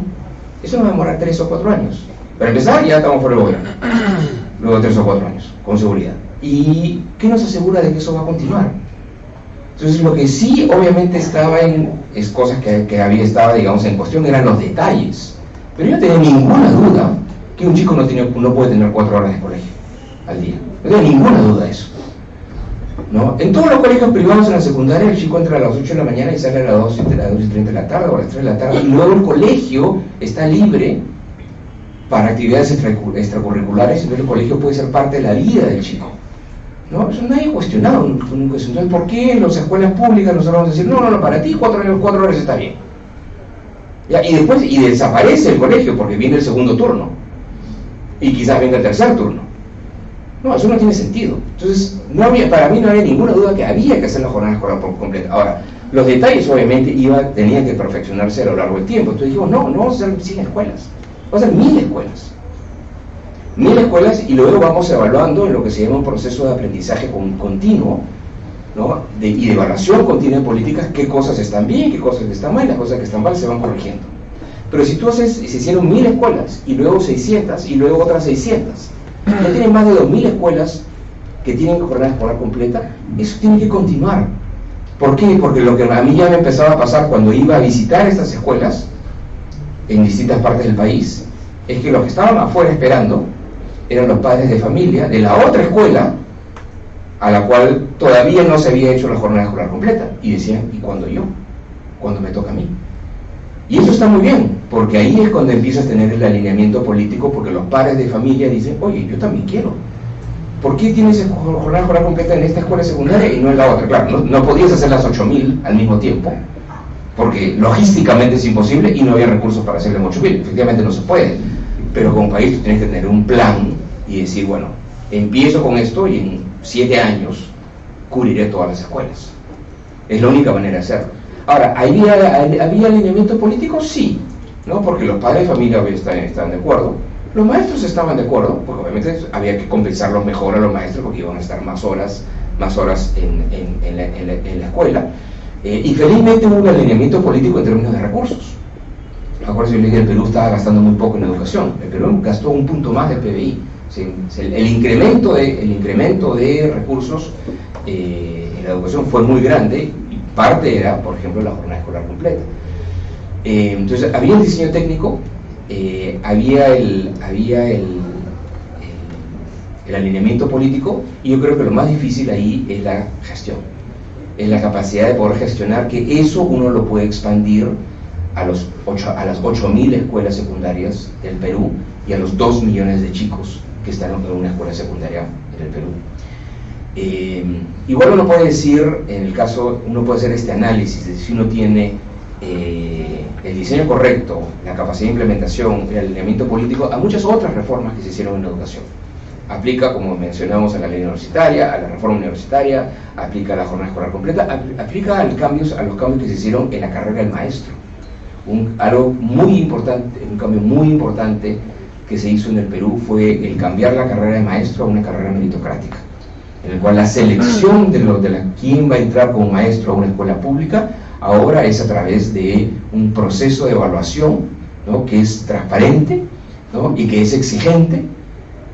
eso nos va a demorar 3 o 4 años. Para empezar, ya estamos por el gobierno, luego de 3 o 4 años, con seguridad. ¿Y qué nos asegura de que eso va a continuar? Entonces, lo que sí, obviamente, estaba cosas que había estado, digamos, en cuestión, eran los detalles. Pero yo no tenía ninguna duda que un chico no puede tener 4 horas de colegio al día. No tenía ninguna duda de eso, ¿no? En todos los colegios privados en la secundaria, el chico entra a las 8 de la mañana y sale a las 2:30 de la tarde o a las 3 de la tarde, y luego el colegio está libre para actividades extracurriculares, y el colegio puede ser parte de la vida del chico, ¿no? Eso nadie ha cuestionado. Entonces, ¿por qué en las escuelas públicas nosotros vamos a decir, no, para ti 4 horas está bien? ¿Ya? Y después desaparece el colegio porque viene el segundo turno, y quizás venga el tercer turno. No, eso no tiene sentido. Entonces, para mí no había ninguna duda que había que hacer la jornada escolar completa. Ahora, los detalles obviamente tenían que perfeccionarse a lo largo del tiempo. Entonces dijimos, no vamos a hacer 100 escuelas. Vamos a hacer 1000 escuelas. 1000 escuelas, y luego vamos evaluando en lo que se llama un proceso de aprendizaje continuo, ¿no? y de evaluación continua de políticas, qué cosas están bien, qué cosas están mal, las cosas que están mal se van corrigiendo. Pero si se hicieron 1000 escuelas, y luego 600, y luego otras 600, ya tienen más de 2000 escuelas que tienen jornada escolar completa, eso tiene que continuar. ¿Por qué? Porque lo que a mí ya me empezaba a pasar cuando iba a visitar estas escuelas, en distintas partes del país, es que los que estaban afuera esperando eran los padres de familia de la otra escuela a la cual todavía no se había hecho la jornada escolar completa, y decían, ¿y cuándo yo? ¿Cuándo me toca a mí? Y eso está muy bien, porque ahí es cuando empiezas a tener el alineamiento político, porque los padres de familia dicen, oye, yo también quiero. ¿Por qué tienes jornada escolar completa en esta escuela secundaria y no en la otra? Claro, no podías hacer las 8000 al mismo tiempo, porque logísticamente es imposible y no había recursos para hacerle 8000. Efectivamente no se puede, pero como país tú tienes que tener un plan y decir, bueno, empiezo con esto y en 7 años cubriré todas las escuelas. Es la única manera de hacerlo. Ahora, ¿había alineamiento político? Sí, ¿no? Porque los padres de familia estaban de acuerdo, los maestros estaban de acuerdo, porque obviamente había que compensarlos mejor a los maestros porque iban a estar más horas en la escuela. Y felizmente hubo un alineamiento político en términos de recursos. Acuérdense, yo le dije que el Perú estaba gastando muy poco en educación. El Perú gastó 1 punto más del PBI. ¿Sí? El incremento de recursos en la educación fue muy grande, y parte era, por ejemplo, la jornada escolar completa. Entonces, había el diseño técnico, había el alineamiento político, y yo creo que lo más difícil ahí es la gestión. Es la capacidad de poder gestionar, que eso uno lo puede expandir a las 8000 escuelas secundarias del Perú y a los 2 millones de chicos que están en una escuela secundaria en el Perú. Igual uno puede decir, en el caso, uno puede hacer este análisis de si uno tiene el diseño correcto, la capacidad de implementación, el alineamiento político a muchas otras reformas que se hicieron en la educación. Aplica, como mencionamos, a la ley universitaria, a la reforma universitaria, aplica a la jornada escolar completa, aplica a los cambios que se hicieron en la carrera del maestro. Algo muy importante, un cambio muy importante que se hizo en el Perú fue el cambiar la carrera de maestro a una carrera meritocrática, en el cual la selección de quién va a entrar como maestro a una escuela pública ahora es a través de un proceso de evaluación, ¿no?, que es transparente, ¿no?, y que es exigente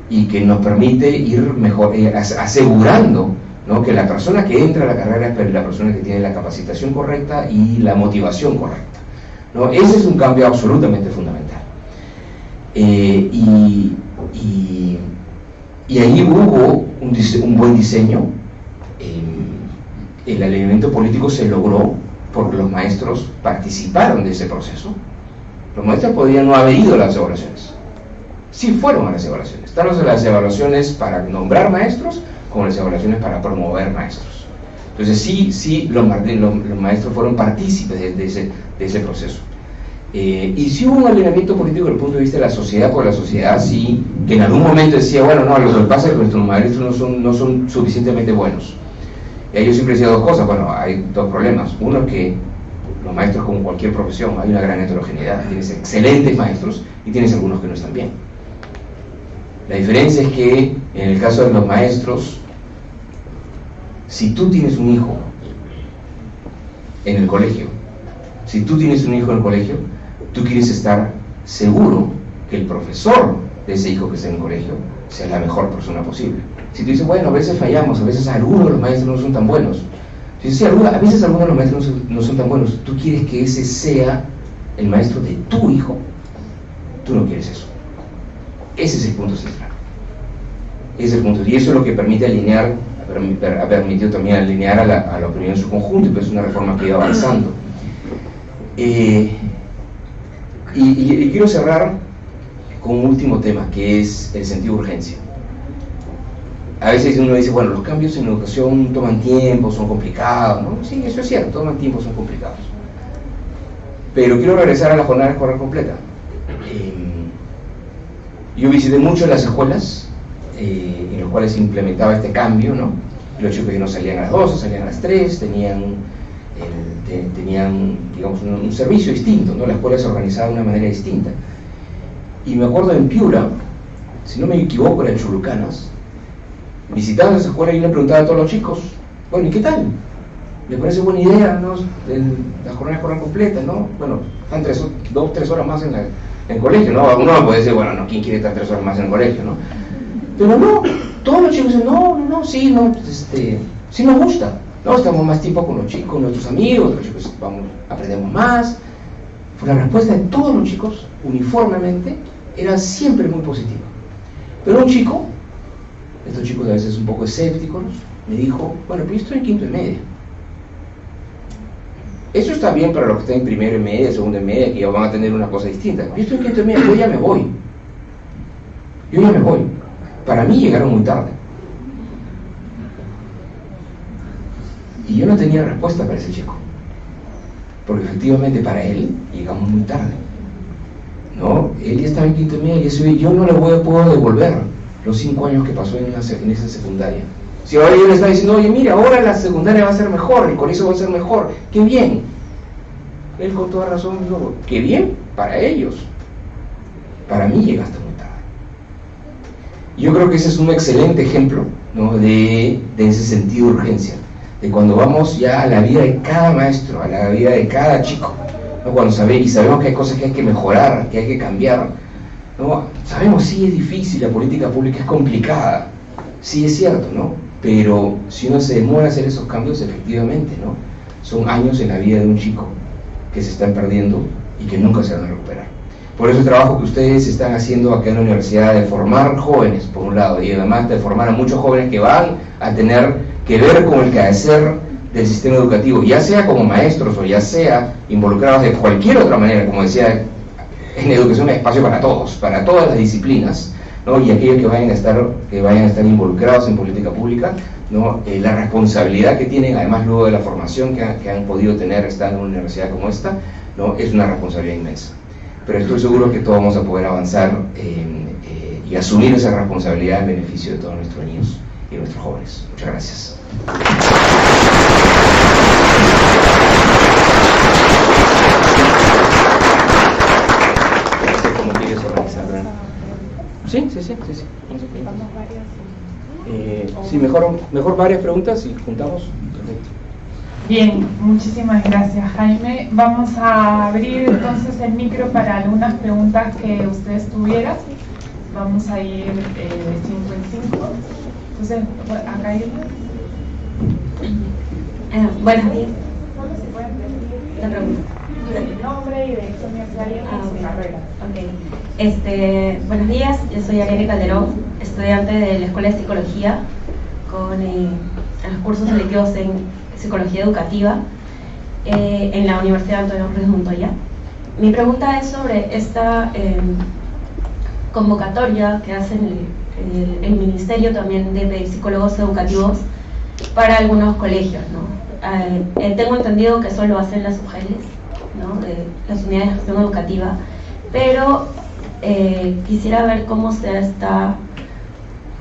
y que nos permite ir mejor, asegurando, ¿no?, que la persona que entra a la carrera es la persona que tiene la capacitación correcta y la motivación correcta, ¿no? Ese es un cambio absolutamente fundamental. Y ahí hubo un buen diseño. El alineamiento político se logró porque los maestros participaron de ese proceso. Los maestros podrían no haber ido a las evaluaciones. Sí fueron a las evaluaciones, tanto las evaluaciones para nombrar maestros como las evaluaciones para promover maestros. Entonces sí los maestros fueron partícipes de ese proceso. Y sí hubo un alineamiento político desde el punto de vista de la sociedad, porque la sociedad sí, que en algún momento decía, bueno, no, lo que pasa es que nuestros maestros no son suficientemente buenos. Y yo siempre decía dos cosas. Bueno, hay dos problemas. Uno es que los maestros, como cualquier profesión, hay una gran heterogeneidad. Tienes excelentes maestros y tienes algunos que no están bien. La diferencia es que en el caso de los maestros, si tú tienes un hijo en el colegio, tú quieres estar seguro que el profesor de ese hijo que está en el colegio sea la mejor persona posible. Si tú dices, bueno, a veces fallamos, a veces algunos de los maestros no son tan buenos. Si dices, a veces algunos de los maestros no son tan buenos, tú quieres que ese sea el maestro de tu hijo. Tú no quieres eso. Ese es el punto central. Ese es el punto. Y eso es lo que permite alinear, ha permitido también alinear a la opinión en su conjunto, y pues es una reforma que ha ido avanzando. Y quiero cerrar con un último tema, que es el sentido de urgencia. A veces uno dice, bueno, los cambios en la educación toman tiempo, son complicados, ¿no? Sí, eso es cierto, toman tiempo, son complicados. Pero quiero regresar a la jornada escolar completa. Yo visité mucho las escuelas en las cuales se implementaba este cambio, ¿no? Los chicos que no salían a las 12, salían a las 3, tenían digamos, un servicio distinto, ¿no? La escuela se organizaba de una manera distinta. Y me acuerdo en Piura, si no me equivoco, era en Chulucanas, visitaba esa escuela y le preguntaba a todos los chicos, bueno, ¿y qué tal? ¿Les parece buena idea, ¿no?, la jornada escolar completa, ¿no? Bueno, están 2 o 3 horas más en el colegio, ¿no? Uno puede decir, bueno, no, ¿quién quiere estar 3 horas más en el colegio, no? Pero no, todos los chicos dicen, sí nos gusta, ¿no? Estamos más tiempo con los chicos, con nuestros amigos, los chicos aprendemos más. Pues la respuesta de todos los chicos, uniformemente, era siempre muy positiva. Pero un chico, estos chicos a veces un poco escépticos, me dijo, bueno, pues yo estoy en quinto y media. Eso está bien para los que están en primero y media, segundo y media, que ya van a tener una cosa distinta. Yo estoy en quinto y media, yo ya me voy. Para mí llegaron muy tarde. Y yo no tenía respuesta para ese chico. Porque efectivamente para él llegamos muy tarde, ¿no? Él ya estaba en quinto y media y yo no le puedo devolver los 5 años que pasó en esa secundaria. Si ahora yo le estaba diciendo, oye, mira, ahora la secundaria va a ser mejor, el colegio va a ser mejor, qué bien. Él con toda razón dijo, qué bien para ellos. Para mí llegaste muy tarde. Yo creo que ese es un excelente ejemplo, ¿no?, de ese sentido de urgencia. De cuando vamos ya a la vida de cada maestro, a la vida de cada chico, ¿no? Cuando sabemos que hay cosas que hay que mejorar, que hay que cambiar, ¿no? Sabemos, sí, es difícil, la política pública es complicada, sí es cierto, ¿no? Pero si uno se demora a hacer esos cambios, efectivamente, ¿no?, son años en la vida de un chico que se están perdiendo y que nunca se van a recuperar. Por eso el trabajo que ustedes están haciendo acá en la universidad de formar jóvenes, por un lado, y además de formar a muchos jóvenes que van a tener que ver con el quehacer del sistema educativo, ya sea como maestros o ya sea involucrados de cualquier otra manera. Como decía, en educación hay espacio para todos, para todas las disciplinas, ¿no? Y aquellos que vayan a estar involucrados en política pública, ¿no? La responsabilidad que tienen, además luego de la formación que han podido tener estando en una universidad como esta, ¿no? Es una responsabilidad inmensa. Pero estoy seguro que todos vamos a poder avanzar y asumir esa responsabilidad en beneficio de todos nuestros niños y nuestros jóvenes. Muchas gracias. ¿Cómo quieres organizar? Sí. Sí, mejor varias preguntas y juntamos. Perfecto. Bien, muchísimas gracias, Jaime. Vamos a abrir entonces el micro para algunas preguntas que ustedes tuvieran. Vamos a ir de 5 en 5. Entonces, acá hay una. Buenos días. Solo se pueden decir La pregunta. el nombre y dirección universitaria y su carrera. Ok. Buenos días, yo soy Ariane Calderón, estudiante de la Escuela de Psicología con los cursos selectivos en Psicología Educativa en la Universidad Antonio Cruz de Montoya. Mi pregunta es sobre esta convocatoria que hace el Ministerio también de pedir psicólogos educativos para algunos colegios, ¿no? Tengo entendido que eso lo hacen las UGELs, ¿no? De las unidades de gestión educativa, pero quisiera ver cómo se está,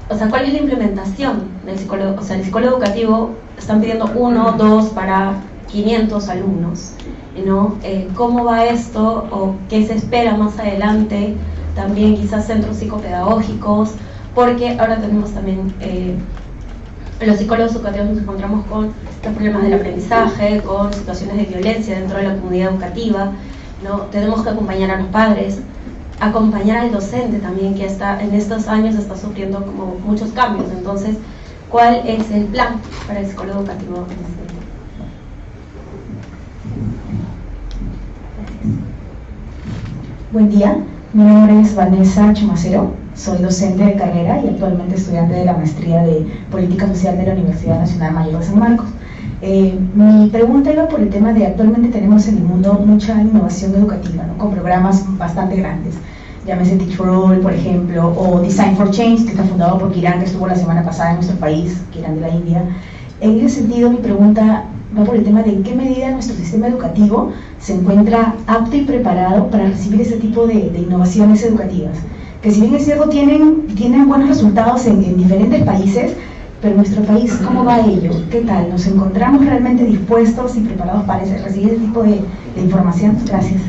o sea, cuál es la implementación del psicólogo. O sea, el psicólogo educativo están pidiendo 1 o 2 para 500 alumnos, ¿no? ¿Cómo va esto o qué se espera más adelante? También quizás centros psicopedagógicos, porque ahora tenemos también los psicólogos educativos nos encontramos con los problemas del aprendizaje, con situaciones de violencia dentro de la comunidad educativa, ¿no? Tenemos que acompañar a los padres, acompañar al docente también, que está en estos años está sufriendo como muchos cambios. Entonces, ¿cuál es el plan para el psicólogo educativo en este tiempo? Buen día, mi nombre es Vanessa Chumacero, soy docente de carrera y actualmente estudiante de la maestría de Política Social de la Universidad Nacional Mayor de San Marcos. Mi pregunta iba por el tema de actualmente tenemos en el mundo mucha innovación educativa, ¿no? Con programas bastante grandes, llámese Teach for All, por ejemplo, o Design for Change, que está fundado por Kiran, que estuvo la semana pasada en nuestro país, Kiran de la India. En ese sentido, mi pregunta va por el tema de en qué medida nuestro sistema educativo se encuentra apto y preparado para recibir ese tipo de innovaciones educativas, que si bien es cierto tienen buenos resultados en diferentes países, pero nuestro país, ¿cómo va ello? ¿Qué tal? ¿Nos encontramos realmente dispuestos y preparados para recibir ese tipo de información? Gracias.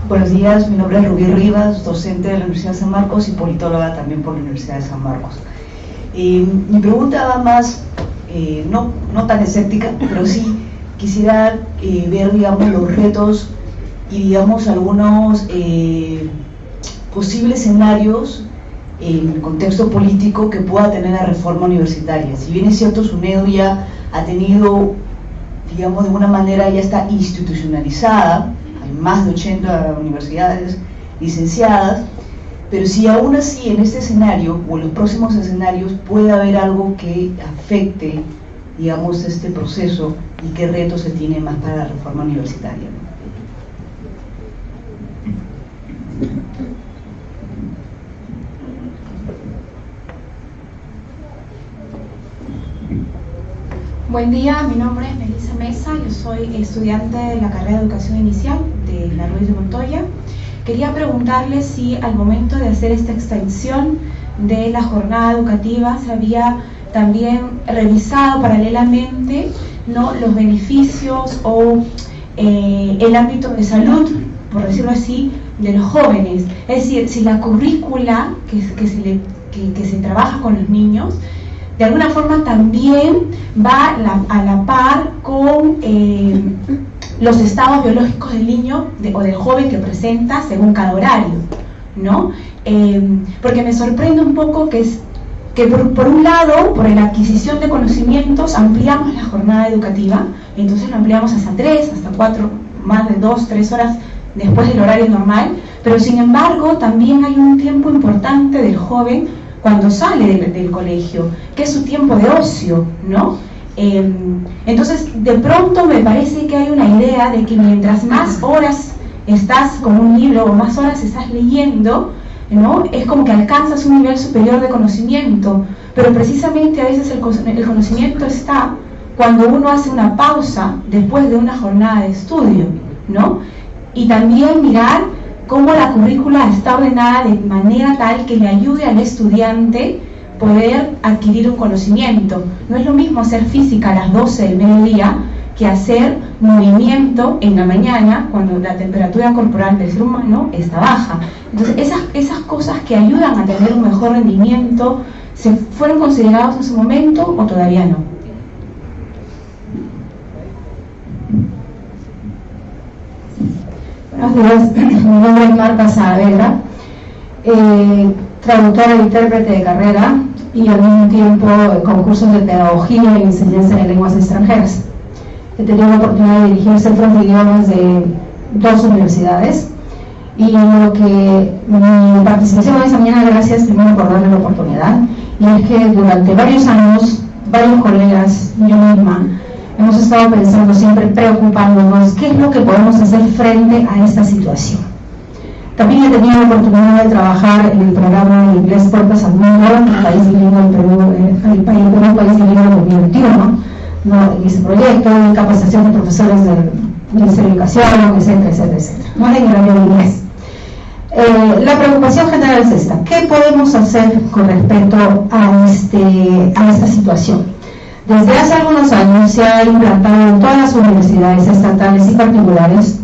Buenos días, mi nombre es Rubí Rivas, docente de la Universidad de San Marcos y politóloga también por la Universidad de San Marcos. Mi pregunta va más, no tan escéptica, pero sí quisiera ver, digamos, los retos y, digamos, algunos posibles escenarios en el contexto político que pueda tener la reforma universitaria. Si bien es cierto, SUNEDU ya ha tenido, digamos, de una manera ya está institucionalizada, hay más de 80 universidades licenciadas, pero si aún así en este escenario o en los próximos escenarios puede haber algo que afecte, digamos, este proceso y qué retos se tiene más para la reforma universitaria, ¿no? Buen día, mi nombre es Melissa Mesa, yo soy estudiante de la carrera de Educación Inicial de la Ruiz de Montoya. Quería preguntarle si al momento de hacer esta extensión de la jornada educativa se había también revisado paralelamente, ¿no?, los beneficios o el ámbito de salud, por decirlo así, de los jóvenes. Es decir, si la currícula que se trabaja con los niños de alguna forma también va a la par con los estados biológicos del niño o del joven que presenta según cada horario, ¿no? Porque me sorprende un poco que por un lado, por la adquisición de conocimientos, ampliamos la jornada educativa, entonces lo ampliamos hasta 3, hasta 4, más de 2, 3 horas después del horario normal, pero sin embargo también hay un tiempo importante del joven cuando sale del colegio, que es su tiempo de ocio, ¿no? Entonces, de pronto me parece que hay una idea de que mientras más horas estás con un libro o más horas estás leyendo, ¿no? Es como que alcanzas un nivel superior de conocimiento, pero precisamente a veces el conocimiento está cuando uno hace una pausa después de una jornada de estudio, ¿no? Y también mirar cómo la currícula está ordenada de manera tal que le ayude al estudiante poder adquirir un conocimiento. No es lo mismo hacer física a las 12 del mediodía que hacer movimiento en la mañana cuando la temperatura corporal del ser humano está baja. Entonces esas cosas que ayudan a tener un mejor rendimiento, ¿se fueron considerados en su momento o todavía no? Buenos días, mi nombre es Marta Saavedra, traductora e intérprete de carrera y al mismo tiempo con cursos de pedagogía y enseñanza de lenguas extranjeras. He tenido la oportunidad de dirigir centros de idiomas de 2 universidades y lo que mi participación en esa mañana, gracias primero por darme la oportunidad, y es que durante varios años, varios colegas, yo misma, hemos estado pensando, siempre preocupándonos, qué es lo que podemos hacer frente a esta situación. También he tenido la oportunidad de trabajar en el programa de Inglés Puertas al Mundo, el país bilingüe en Perú, el país bilingüe en 2021, ¿no? En ese proyecto, en capacitación de profesores del Ministerio de Educación, etcétera, etcétera, etcétera, ¿no? En el área de inglés. La preocupación general es esta: ¿qué podemos hacer con respecto a esta situación? Desde hace algunos años se ha implantado en todas las universidades estatales y particulares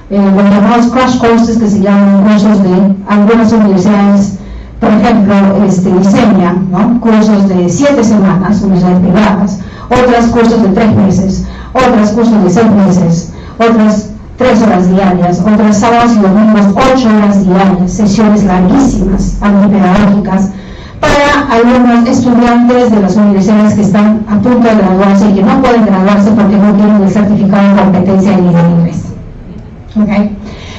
los llamados crash courses, que se llaman cursos de algunas universidades, por ejemplo, diseñan, ¿no? Cursos de 7 semanas, universidades privadas, otras cursos de 3 meses, otras cursos de 6 meses, otras 3 horas diarias, otras sábados y domingos 8 horas diarias, sesiones larguísimas, antipedagógicas, para algunos estudiantes de las universidades que están a punto de graduarse y que no pueden graduarse porque no tienen el certificado de competencia en inglés. ¿Okay?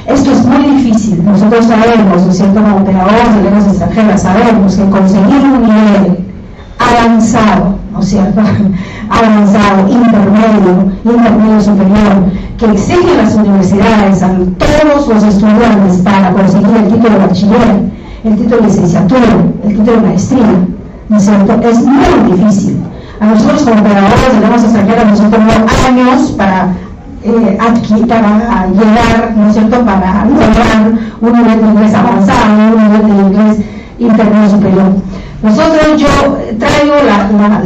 Esto es muy difícil. Nosotros sabemos, ¿no es cierto?, como pedagogos de lenguas extranjeras, sabemos que conseguir un nivel avanzado, ¿no es cierto?, avanzado, intermedio superior, que exigen las universidades a todos los estudiantes para conseguir el título de bachiller, el título de licenciatura, el título de maestría, ¿no es cierto?, es muy difícil. A nosotros como pedagogos de lenguas extranjeras nos tomó años para llegar, ¿no es cierto?, para lograr un nivel de inglés avanzado, un nivel de inglés intermedio superior. Yo traigo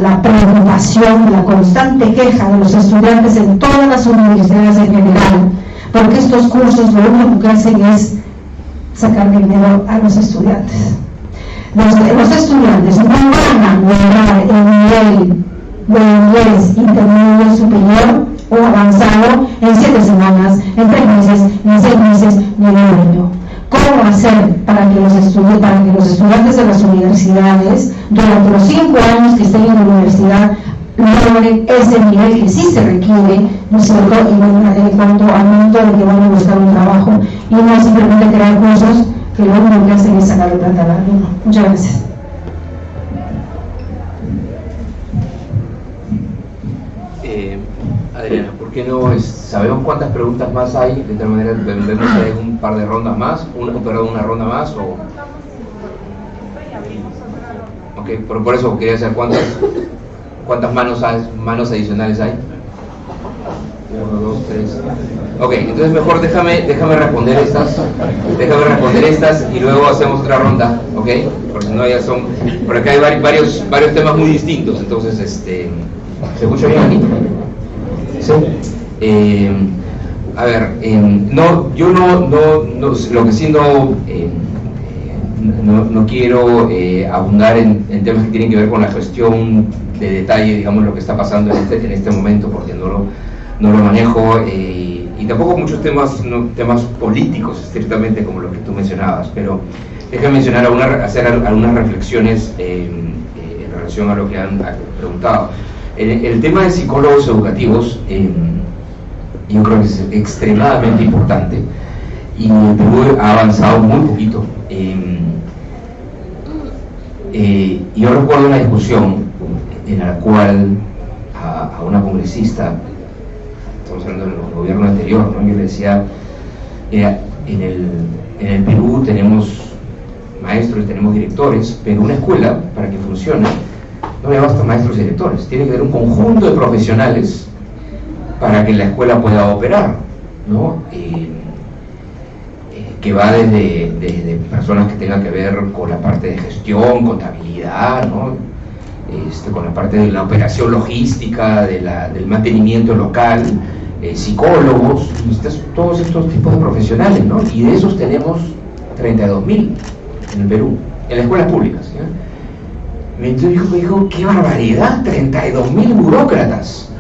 la preocupación, la constante queja de los estudiantes en todas las universidades en general, porque estos cursos lo único que hacen es sacar dinero a los estudiantes. Los estudiantes no van a lograr el nivel de inglés intermedio superior o avanzado en 7 semanas, en 3 meses, en 6 meses, ni en un año. ¿Cómo hacer para que los estudiantes de las universidades, durante los 5 años que estén en la universidad, logren ese nivel que sí se requiere, ¿no es cierto?, en cuanto al momento de que van a buscar un trabajo, y no simplemente crear cursos que lo único que hacen es sacar el plata al alumno? Muchas gracias. Adriana, ¿por qué no sabemos cuántas preguntas más hay? De tal manera vemos si hay un par de rondas más, una ronda más, o... Ok, pero por eso quería saber cuántas manos adicionales hay. 1, 2, 3. Ok, entonces mejor déjame responder estas y luego hacemos otra ronda, ¿ok? Porque si no ya son... Por acá hay varios temas muy distintos, entonces ¿se escucha bien aquí? ¿Sí? A ver, yo lo que sí no quiero abundar en temas que tienen que ver con la gestión de detalle, digamos, lo que está pasando en este momento, porque no lo manejo, y tampoco muchos temas políticos estrictamente como lo que tú mencionabas, pero déjame hacer algunas reflexiones en relación a lo que han preguntado. El tema de psicólogos educativos yo creo que es extremadamente importante, y el Perú ha avanzado muy poquito. Yo recuerdo una discusión en la cual a una congresista, estamos hablando del gobierno anterior, ¿no? Yo le decía, mira, en el Perú tenemos maestros y tenemos directores, pero una escuela, para que funcione, no le bastan maestros y directores, tiene que haber un conjunto de profesionales para que la escuela pueda operar, ¿no? Que va desde personas que tengan que ver con la parte de gestión, contabilidad, ¿no? Con la parte de la operación logística, del mantenimiento local, psicólogos, todos estos tipos de profesionales, ¿no? Y de esos tenemos 32.000 en el Perú, en las escuelas públicas, ¿sí? Me dijo, qué barbaridad, 32.000 burócratas.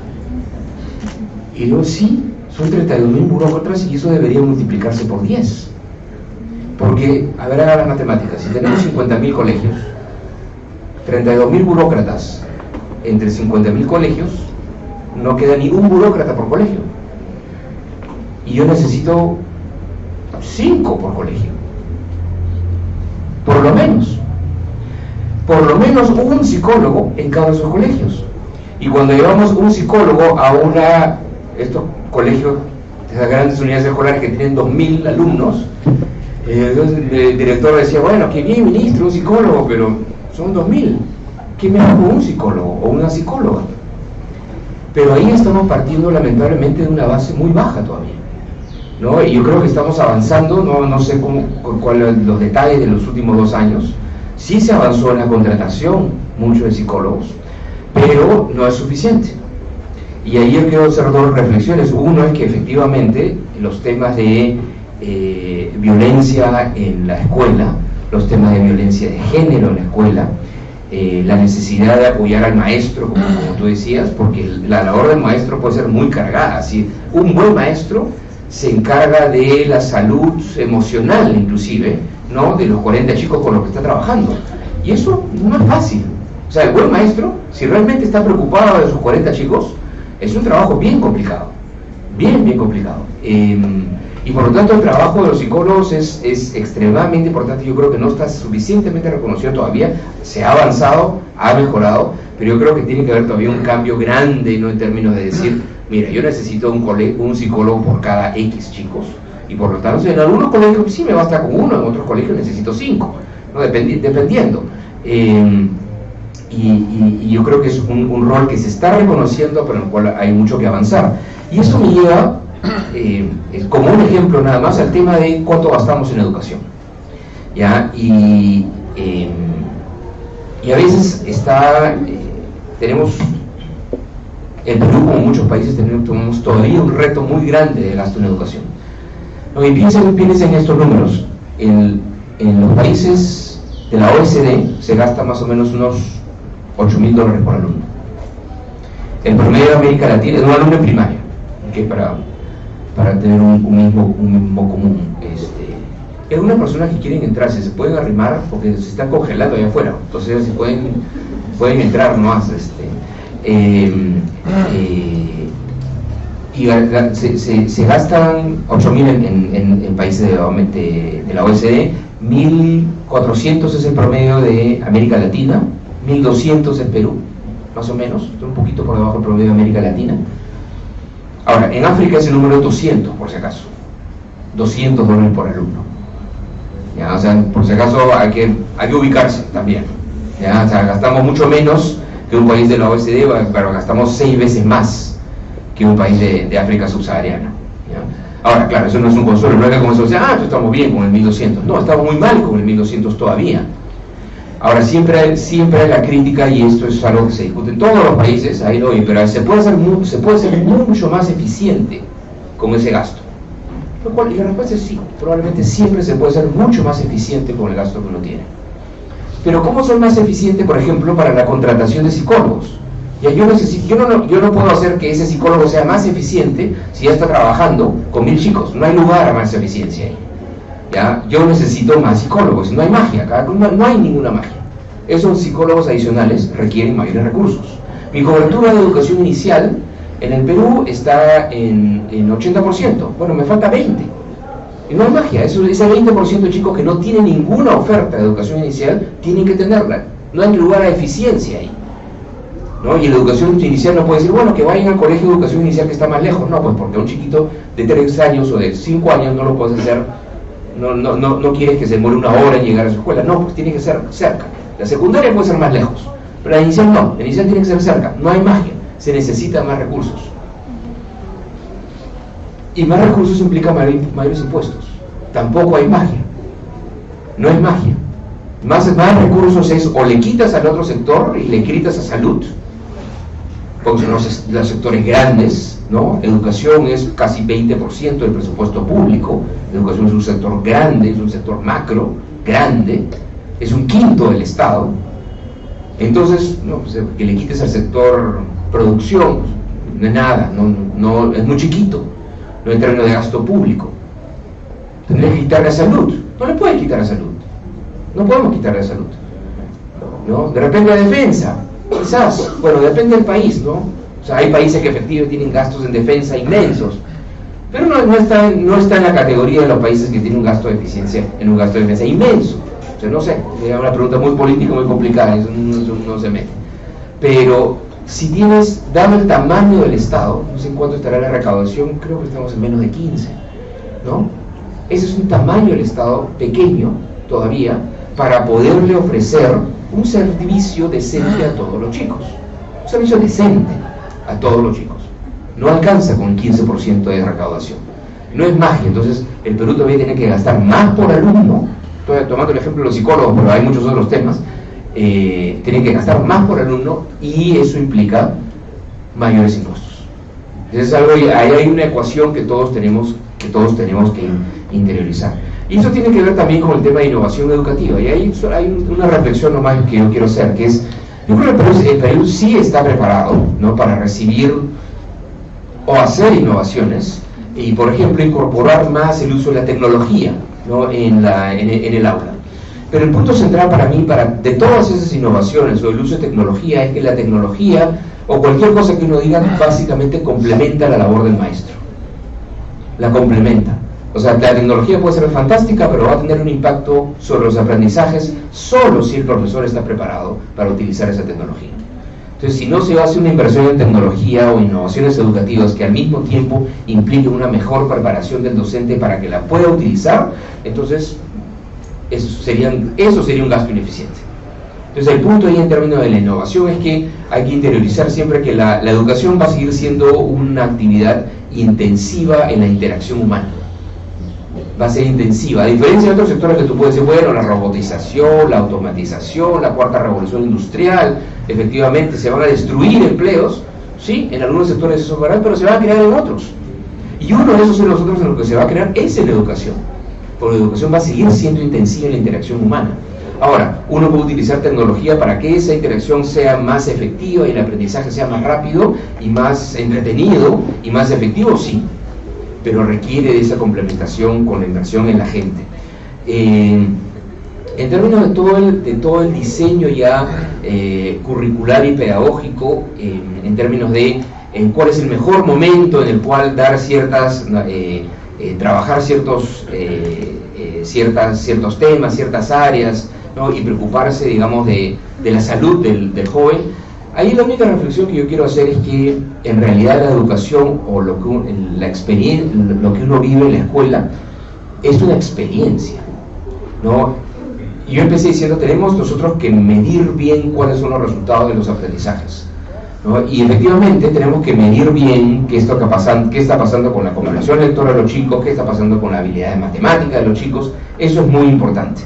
Y yo, sí, son 32.000 burócratas y eso debería multiplicarse por 10. Porque, a ver, haga las matemáticas, si tenemos 50.000 colegios, 32.000 burócratas entre 50.000 colegios, no queda ni un burócrata por colegio. Y yo necesito 5 por colegio. Por lo menos un psicólogo en cada de esos colegios. Y cuando llevamos un psicólogo a estos colegios, esas grandes unidades escolares que tienen 2.000 alumnos, entonces el director decía, bueno, qué bien, ministro, un psicólogo, pero son 2.000. ¿Qué me hago un psicólogo o una psicóloga? Pero ahí estamos partiendo lamentablemente de una base muy baja todavía, ¿no? Y yo creo que estamos avanzando, no sé cuáles los detalles de los últimos 2 años. Sí se avanzó en la contratación mucho de psicólogos, pero no es suficiente. Y ahí yo quiero hacer 2 reflexiones. Uno es que efectivamente los temas de violencia en la escuela, los temas de violencia de género en la escuela, la necesidad de apoyar al maestro, como tú decías, porque la labor del maestro puede ser muy cargada. ¿Sí? Un buen maestro se encarga de la salud emocional, inclusive, ¿no? De los 40 chicos con los que está trabajando. Y eso no es fácil. O sea, el buen maestro, si realmente está preocupado de sus 40 chicos, es un trabajo bien complicado. Bien complicado. Y por lo tanto el trabajo de los psicólogos es extremadamente importante. Yo creo que no está suficientemente reconocido todavía. Se ha avanzado, ha mejorado, pero yo creo que tiene que haber todavía un cambio grande, ¿no? En términos de decir, mira, yo necesito un psicólogo por cada X chicos, y por lo tanto en algunos colegios sí me basta con 1, en otros colegios necesito 5, ¿no? Dependiendo. Y yo creo que es un rol que se está reconociendo, pero en el cual hay mucho que avanzar. Y eso me lleva, como un ejemplo nada más, al tema de cuánto gastamos en educación, ¿ya? Y a veces tenemos, el Perú, como muchos países, tenemos todavía un reto muy grande de gasto en educación, ¿no? Y piensen en estos números. En los países de la OECD se gasta más o menos unos $8.000 por alumno. El promedio de América Latina, es un alumno en primaria, ¿okay? Para tener un mismo común. Es una persona que quieren entrar, se pueden arrimar porque se están congelando allá afuera, entonces se pueden entrar nomás. Y se gastan 8.000 en países de la OECD, 1.400 es el promedio de América Latina, 1.200 en Perú, más o menos, un poquito por debajo del promedio de América Latina. Ahora, en África es el número 200, por si acaso, $200 por alumno. ¿Ya? O sea, por si acaso hay que ubicarse también. ¿Ya? O sea, gastamos mucho menos que un país de la OECD, pero gastamos 6 veces más que un país de África subsahariana. ¿Ya? Ahora, claro, eso no es un consuelo, no es que como se dice, estamos bien con el 1.200. No, estamos muy mal con el 1.200 todavía. Ahora, siempre hay la crítica, y esto es algo que se discute en todos los países, pero se puede ser mucho más eficiente con ese gasto. Y la respuesta es sí, probablemente siempre se puede ser mucho más eficiente con el gasto que uno tiene. Pero ¿cómo son más eficientes, por ejemplo, para la contratación de psicólogos? Yo no puedo hacer que ese psicólogo sea más eficiente si ya está trabajando con 1.000 chicos. No hay lugar a más eficiencia ahí. ¿Ya? Yo necesito más psicólogos, no hay magia, no hay ninguna magia. Esos psicólogos adicionales requieren mayores recursos. Mi cobertura de educación inicial en el Perú está en 80%, bueno, me falta 20%. Y no hay magia, ese 20% de chicos que no tienen ninguna oferta de educación inicial, tienen que tenerla. No hay lugar a eficiencia ahí. ¿no? Y la educación inicial no puede decir, bueno, que vayan al colegio de educación inicial que está más lejos. No, pues porque a un chiquito de 3 años o de 5 años no lo puedes hacer, no quieres que se demore 1 hora en llegar a su escuela. No, pues tiene que ser cerca. La secundaria puede ser más lejos, pero la inicial no, la inicial tiene que ser cerca. No hay magia, se necesitan más recursos. Y más recursos implica mayores impuestos. Tampoco hay magia. No es magia. Más recursos es o le quitas al otro sector y le quitas a salud, porque son los sectores grandes, ¿no? Educación es casi 20% del presupuesto público. Educación es un sector grande, es un sector macro, grande, es 1/5 del Estado. Entonces, no, pues, que le quites al sector producción, no es nada, no, es muy chiquito, no en términos de gasto público. Tendrías que quitarle a salud, no le puedes quitar a salud, no podemos quitarle a salud, ¿no? De repente la defensa, quizás, bueno, depende del país, ¿no? O sea, hay países que efectivamente tienen gastos en defensa inmensos, pero no está en la categoría de los países que tienen un gasto de eficiencia, en un gasto de defensa inmenso. O sea, no sé, es una pregunta muy política, muy complicada, eso no se mete. Pero si tienes, dado el tamaño del Estado, no sé en cuánto estará la recaudación, creo que estamos en menos de 15, ¿no? Ese es un tamaño del Estado pequeño todavía para poderle ofrecer un servicio decente a todos los chicos. Un servicio decente a todos los chicos. No alcanza con el 15% de recaudación. No es magia, entonces el Perú todavía tiene que gastar más por alumno. Estoy tomando el ejemplo de los psicólogos, pero hay muchos otros temas. Tienen que gastar más por alumno y eso implica mayores impuestos. Entonces ahí hay una ecuación que todos tenemos que interiorizar. Y eso tiene que ver también con el tema de innovación educativa. Y hay una reflexión nomás que yo quiero hacer, que es, yo creo que el Perú sí está preparado, ¿no?, para recibir o hacer innovaciones y, por ejemplo, incorporar más el uso de la tecnología, ¿no?, en el aula. Pero el punto central para mí, de todas esas innovaciones o el uso de tecnología, es que la tecnología o cualquier cosa que uno diga básicamente complementa la labor del maestro. La complementa. O sea, la tecnología puede ser fantástica, pero va a tener un impacto sobre los aprendizajes solo si el profesor está preparado para utilizar esa tecnología. Entonces, si no se hace una inversión en tecnología o innovaciones educativas que al mismo tiempo impliquen una mejor preparación del docente para que la pueda utilizar, entonces eso sería un gasto ineficiente. Entonces, el punto ahí en términos de la innovación es que hay que interiorizar siempre que la educación va a seguir siendo una actividad intensiva en la interacción humana. Va a ser intensiva, a diferencia de otros sectores que tú puedes decir, bueno, la robotización, la automatización, la cuarta revolución industrial, efectivamente se van a destruir empleos, sí, en algunos sectores eso es verdad, pero se van a crear en otros. Y uno de esos en los otros en los que se va a crear es en la educación, porque la educación va a seguir siendo intensiva en la interacción humana. Ahora, uno puede utilizar tecnología para que esa interacción sea más efectiva y el aprendizaje sea más rápido y más entretenido y más efectivo, sí, pero requiere de esa complementación con la inversión en la gente. En términos de todo el diseño ya curricular y pedagógico, en términos de cuál es el mejor momento en el cual dar trabajar ciertos temas, ciertas áreas, ¿no?, y preocuparse, digamos, de la salud del joven. Ahí la única reflexión que yo quiero hacer es que en realidad la educación o lo que uno vive en la escuela es una experiencia, ¿no? Yo empecé diciendo, tenemos nosotros que medir bien cuáles son los resultados de los aprendizajes, ¿no? Y efectivamente tenemos que medir bien qué está pasando con la comprensión lectora de los chicos, qué está pasando con la habilidad de matemática de los chicos. Eso es muy importante.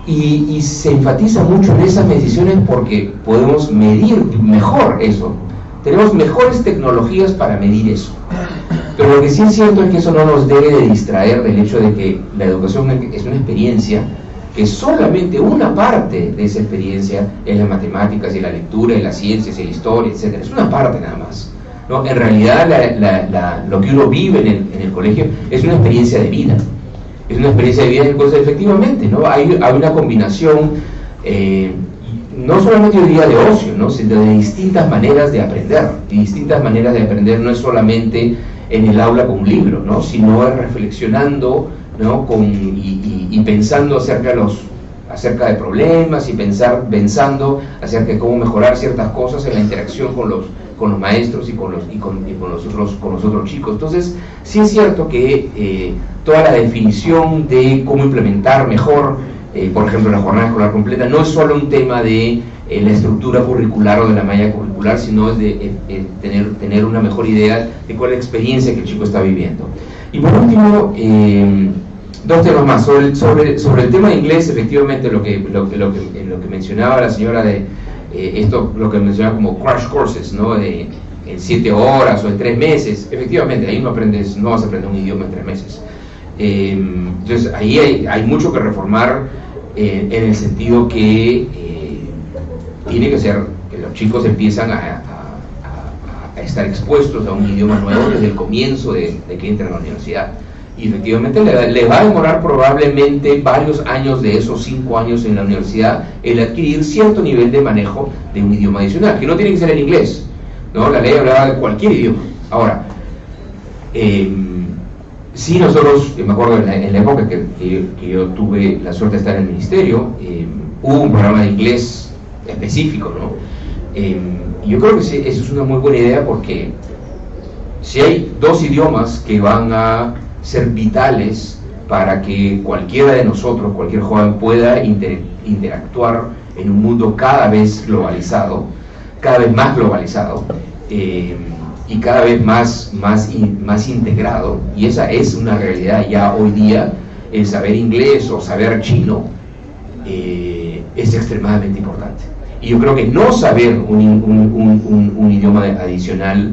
Y se enfatiza mucho en esas mediciones porque podemos medir mejor eso. Tenemos mejores tecnologías para medir eso. Pero lo que sí es cierto es que eso no nos debe de distraer del hecho de que la educación es una experiencia, que solamente una parte de esa experiencia es las matemáticas y la lectura y las ciencias y la historia, etc. Es una parte nada más, ¿no? En realidad lo que uno vive en el colegio es una experiencia de vida. Es una experiencia de vida en cosas, efectivamente, ¿no? Hay una combinación, no solamente hoy día de ocio, ¿no?, sino de distintas maneras de aprender. Y distintas maneras de aprender no es solamente en el aula con un libro, ¿no?, sino reflexionando, ¿no?, y pensando acerca de acerca de problemas y pensando acerca de cómo mejorar ciertas cosas en la interacción con los maestros y con los otros chicos. Entonces, sí es cierto que toda la definición de cómo implementar mejor, por ejemplo, la jornada escolar completa, no es solo un tema de la estructura curricular o de la malla curricular, sino es de tener una mejor idea de cuál es la experiencia que el chico está viviendo. Y por último, dos temas más. Sobre el tema de inglés, efectivamente, lo que mencionaba la señora de esto, lo que mencionaba como crash courses, ¿no? En 7 horas o en 3 meses, efectivamente, ahí no vas a aprender un idioma en 3 meses. Entonces, ahí hay mucho que reformar en el sentido que tiene que ser que los chicos empiezan a estar expuestos a un idioma nuevo desde el comienzo de que entran a la universidad. Y efectivamente le va a demorar probablemente varios años de esos 5 años en la universidad el adquirir cierto nivel de manejo de un idioma adicional, que no tiene que ser el inglés, ¿no? La ley hablaba de cualquier idioma. Ahora, sí, nosotros, me acuerdo en la época que yo tuve la suerte de estar en el ministerio, hubo un programa de inglés específico, ¿no? Yo creo que sí, eso es una muy buena idea, porque si hay 2 idiomas que van a ser vitales para que cualquiera de nosotros, cualquier joven, pueda interactuar en un mundo cada vez globalizado, cada vez más globalizado, y cada vez más integrado, y esa es una realidad ya hoy día. El saber inglés o saber chino es extremadamente importante, y yo creo que no saber un idioma adicional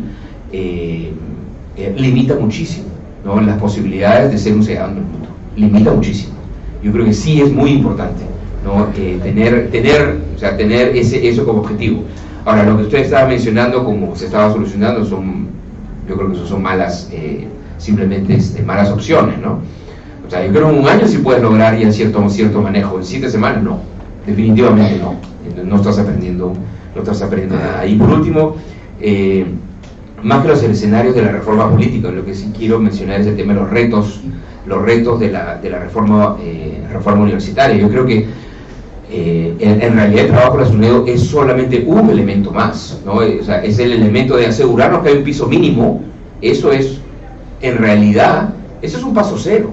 limita muchísimo, ¿no? Las posibilidades de ser un ciudadano del mundo, limita muchísimo. Yo creo que sí es muy importante, ¿no? Tener eso como objetivo. Ahora, lo que usted estaba mencionando, como se estaba solucionando, yo creo que eso son malas, simplemente malas opciones, ¿no? O sea, yo creo que en 1 año sí puedes lograr ya cierto manejo, en 7 semanas no, definitivamente no. No estás aprendiendo nada. Y por último, más que los escenarios de la reforma política, lo que sí quiero mencionar es el tema de los retos de la reforma universitaria. Yo creo que en realidad el trabajo de la SUNEDU es solamente un elemento más, ¿no? O sea, es el elemento de asegurarnos que hay un piso mínimo. Eso es, en realidad, eso es un paso cero.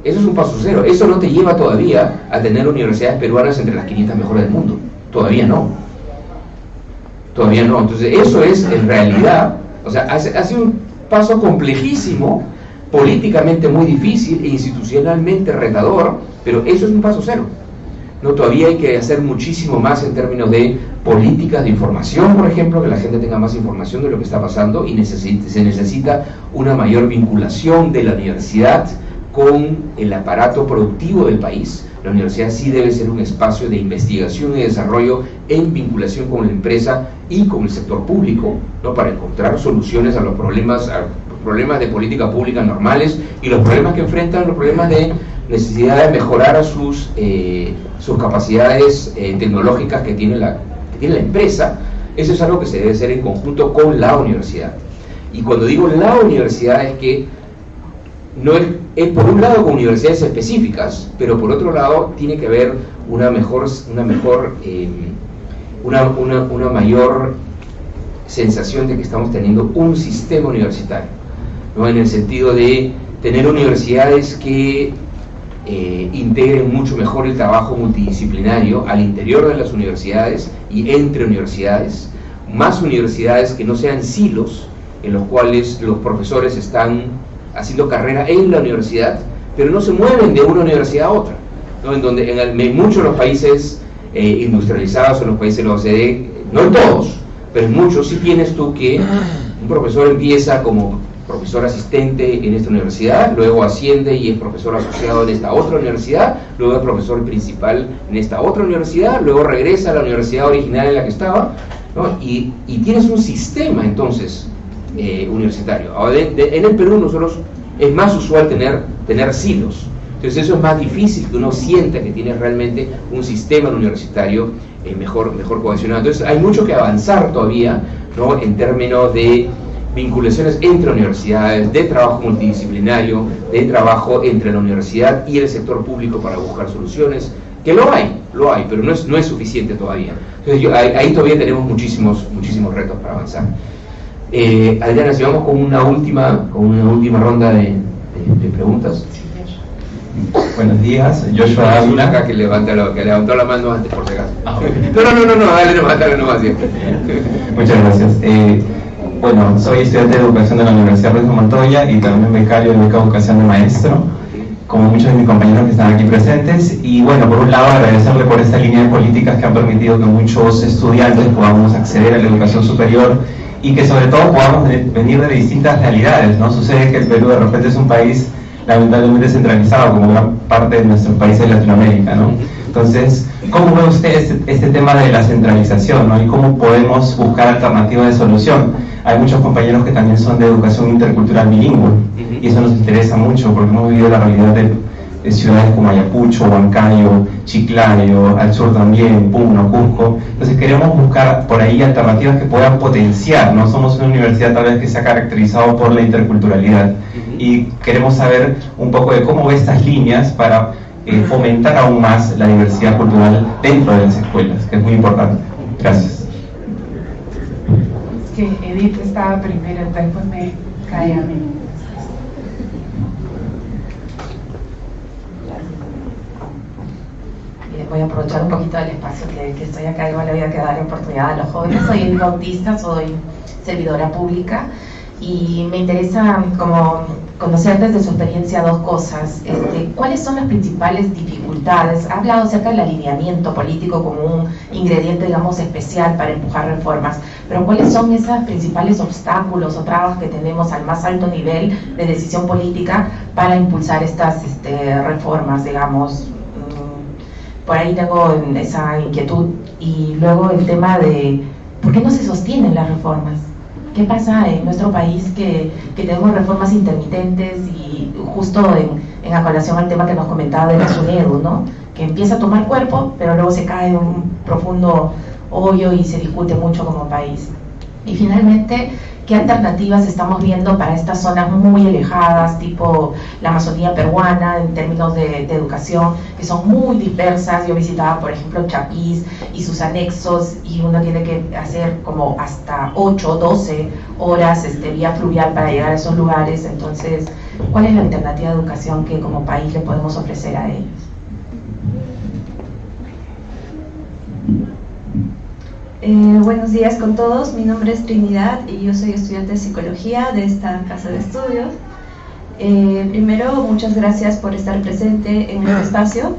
Eso no te lleva todavía a tener universidades peruanas entre las 500 mejores del mundo. Todavía no. Entonces, eso es, en realidad, o sea, hace un paso complejísimo, políticamente muy difícil e institucionalmente retador, pero eso es un paso cero. No, todavía hay que hacer muchísimo más en términos de políticas de información, por ejemplo, que la gente tenga más información de lo que está pasando, y se necesita una mayor vinculación de la universidad con el aparato productivo del país. La universidad sí debe ser un espacio de investigación y desarrollo en vinculación con la empresa y con el sector público, ¿no? Para encontrar soluciones a los problemas de política pública normales y los problemas que enfrentan, los problemas de necesidad de mejorar sus capacidades tecnológicas que tiene la empresa. Eso es algo que se debe hacer en conjunto con la universidad. Y cuando digo la universidad, es que no es por un lado con universidades específicas, pero por otro lado tiene que haber una mayor sensación de que estamos teniendo un sistema universitario, ¿no? En el sentido de tener universidades que integren mucho mejor el trabajo multidisciplinario al interior de las universidades y entre universidades, más universidades que no sean silos en los cuales los profesores están haciendo carrera en la universidad, pero no se mueven de una universidad a otra, ¿no? En muchos de los países industrializados, en los países de la OCDE, no en todos, pero en muchos sí tienes tú que un profesor empieza como profesor asistente en esta universidad, luego asciende y es profesor asociado en esta otra universidad, luego es profesor principal en esta otra universidad, luego regresa a la universidad original en la que estaba, ¿no? Y tienes un sistema entonces universitario. Ahora, en el Perú nosotros es más usual tener silos, entonces eso es más difícil que uno sienta que tiene realmente un sistema universitario mejor cohesionado. Entonces hay mucho que avanzar todavía, ¿no? En términos de vinculaciones entre universidades, de trabajo multidisciplinario, de trabajo entre la universidad y el sector público para buscar soluciones. que lo hay, pero no es suficiente todavía. Entonces ahí todavía tenemos muchísimos retos para avanzar. Adriana, si vamos con una última ronda de preguntas. Buenos días, Joshua Ávila. Acá que levantó la mano antes, por si acaso. Dale nomás siempre. Muchas gracias. Bueno, soy estudiante de educación de la Universidad Ruiz de Montoya y también becario de beca de educación de maestro, como muchos de mis compañeros que están aquí presentes. Y bueno, por un lado agradecerle por esta línea de políticas que han permitido que muchos estudiantes podamos acceder a la educación superior y que sobre todo podamos venir de distintas realidades, ¿no? Sucede que el Perú de repente es un país lamentablemente centralizado, como gran parte de nuestros países de Latinoamérica, ¿no? Entonces, ¿cómo ve usted este tema de la centralización, ¿no? Y cómo podemos buscar alternativas de solución? Hay muchos compañeros que también son de educación intercultural bilingüe, y eso nos interesa mucho porque hemos vivido la realidad de ciudades como Ayacucho, Huancayo, Chiclayo, al sur también, Puno, Cusco. Entonces queremos buscar por ahí alternativas que puedan potenciar, ¿no? Somos una universidad tal vez que se ha caracterizado por la interculturalidad y queremos saber un poco de cómo ve estas líneas para fomentar aún más la diversidad cultural dentro de las escuelas, que es muy importante. Gracias. Es que Edith estaba primero, después me cae a mí. Voy a aprovechar un poquito del espacio que estoy acá, igual le voy a dar la oportunidad a los jóvenes. Soy Edith Bautista, soy servidora pública y me interesa como conocer desde su experiencia dos cosas. ¿Cuáles son las principales dificultades? Ha hablado acerca del alineamiento político como un ingrediente, digamos, especial para empujar reformas, pero ¿cuáles son esos principales obstáculos o trabas que tenemos al más alto nivel de decisión política para impulsar estas reformas, digamos? Por ahí tengo esa inquietud. Y luego el tema de ¿por qué no se sostienen las reformas? ¿Qué pasa en nuestro país que tenemos reformas intermitentes y justo en acolación al tema que nos comentaba de la SUNEDU, ¿no? Que empieza a tomar cuerpo, pero luego se cae en un profundo hoyo y se discute mucho como país? Y finalmente, ¿qué alternativas estamos viendo para estas zonas muy alejadas, tipo la Amazonía peruana, en términos de educación, que son muy dispersas? Yo visitaba, por ejemplo, Chapís y sus anexos, y uno tiene que hacer como hasta 8 o 12 horas vía fluvial para llegar a esos lugares. Entonces, ¿cuál es la alternativa de educación que como país le podemos ofrecer a ellos? Buenos días con todos, mi nombre es Trinidad y yo soy estudiante de psicología de esta casa de estudios. Primero, muchas gracias por estar presente en este espacio.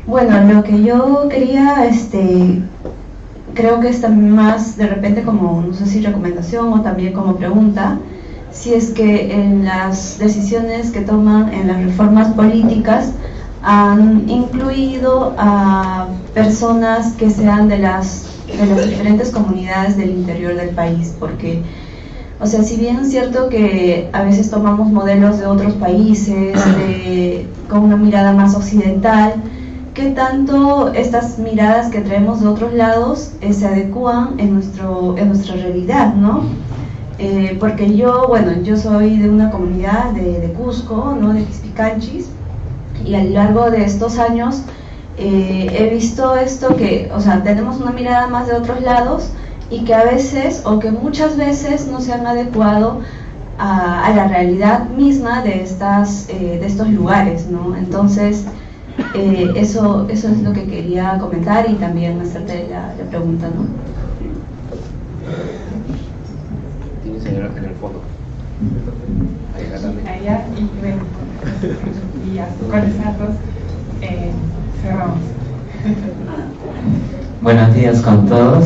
Bueno, lo que yo quería, creo que es también más de repente como, no sé si recomendación o también como pregunta, si es que en las decisiones que toman en las reformas políticas han incluido a personas que sean de las diferentes comunidades del interior del país, porque, o sea, si bien es cierto que a veces tomamos modelos de otros países con una mirada más occidental, ¿qué tanto estas miradas que traemos de otros lados se adecúan en nuestra realidad, ¿no? Porque yo soy de una comunidad de Cusco, ¿no? De Quispicanchis, y a lo largo de estos años he visto esto que, o sea, tenemos una mirada más de otros lados y que a veces, o que muchas veces no se han adecuado a la realidad misma de estos lugares, ¿no? Entonces, eso es lo que quería comentar y también hacerte la pregunta, ¿no? Tienes en el fondo. Allá y ya, con esas dos cerramos. Buenos días con todos,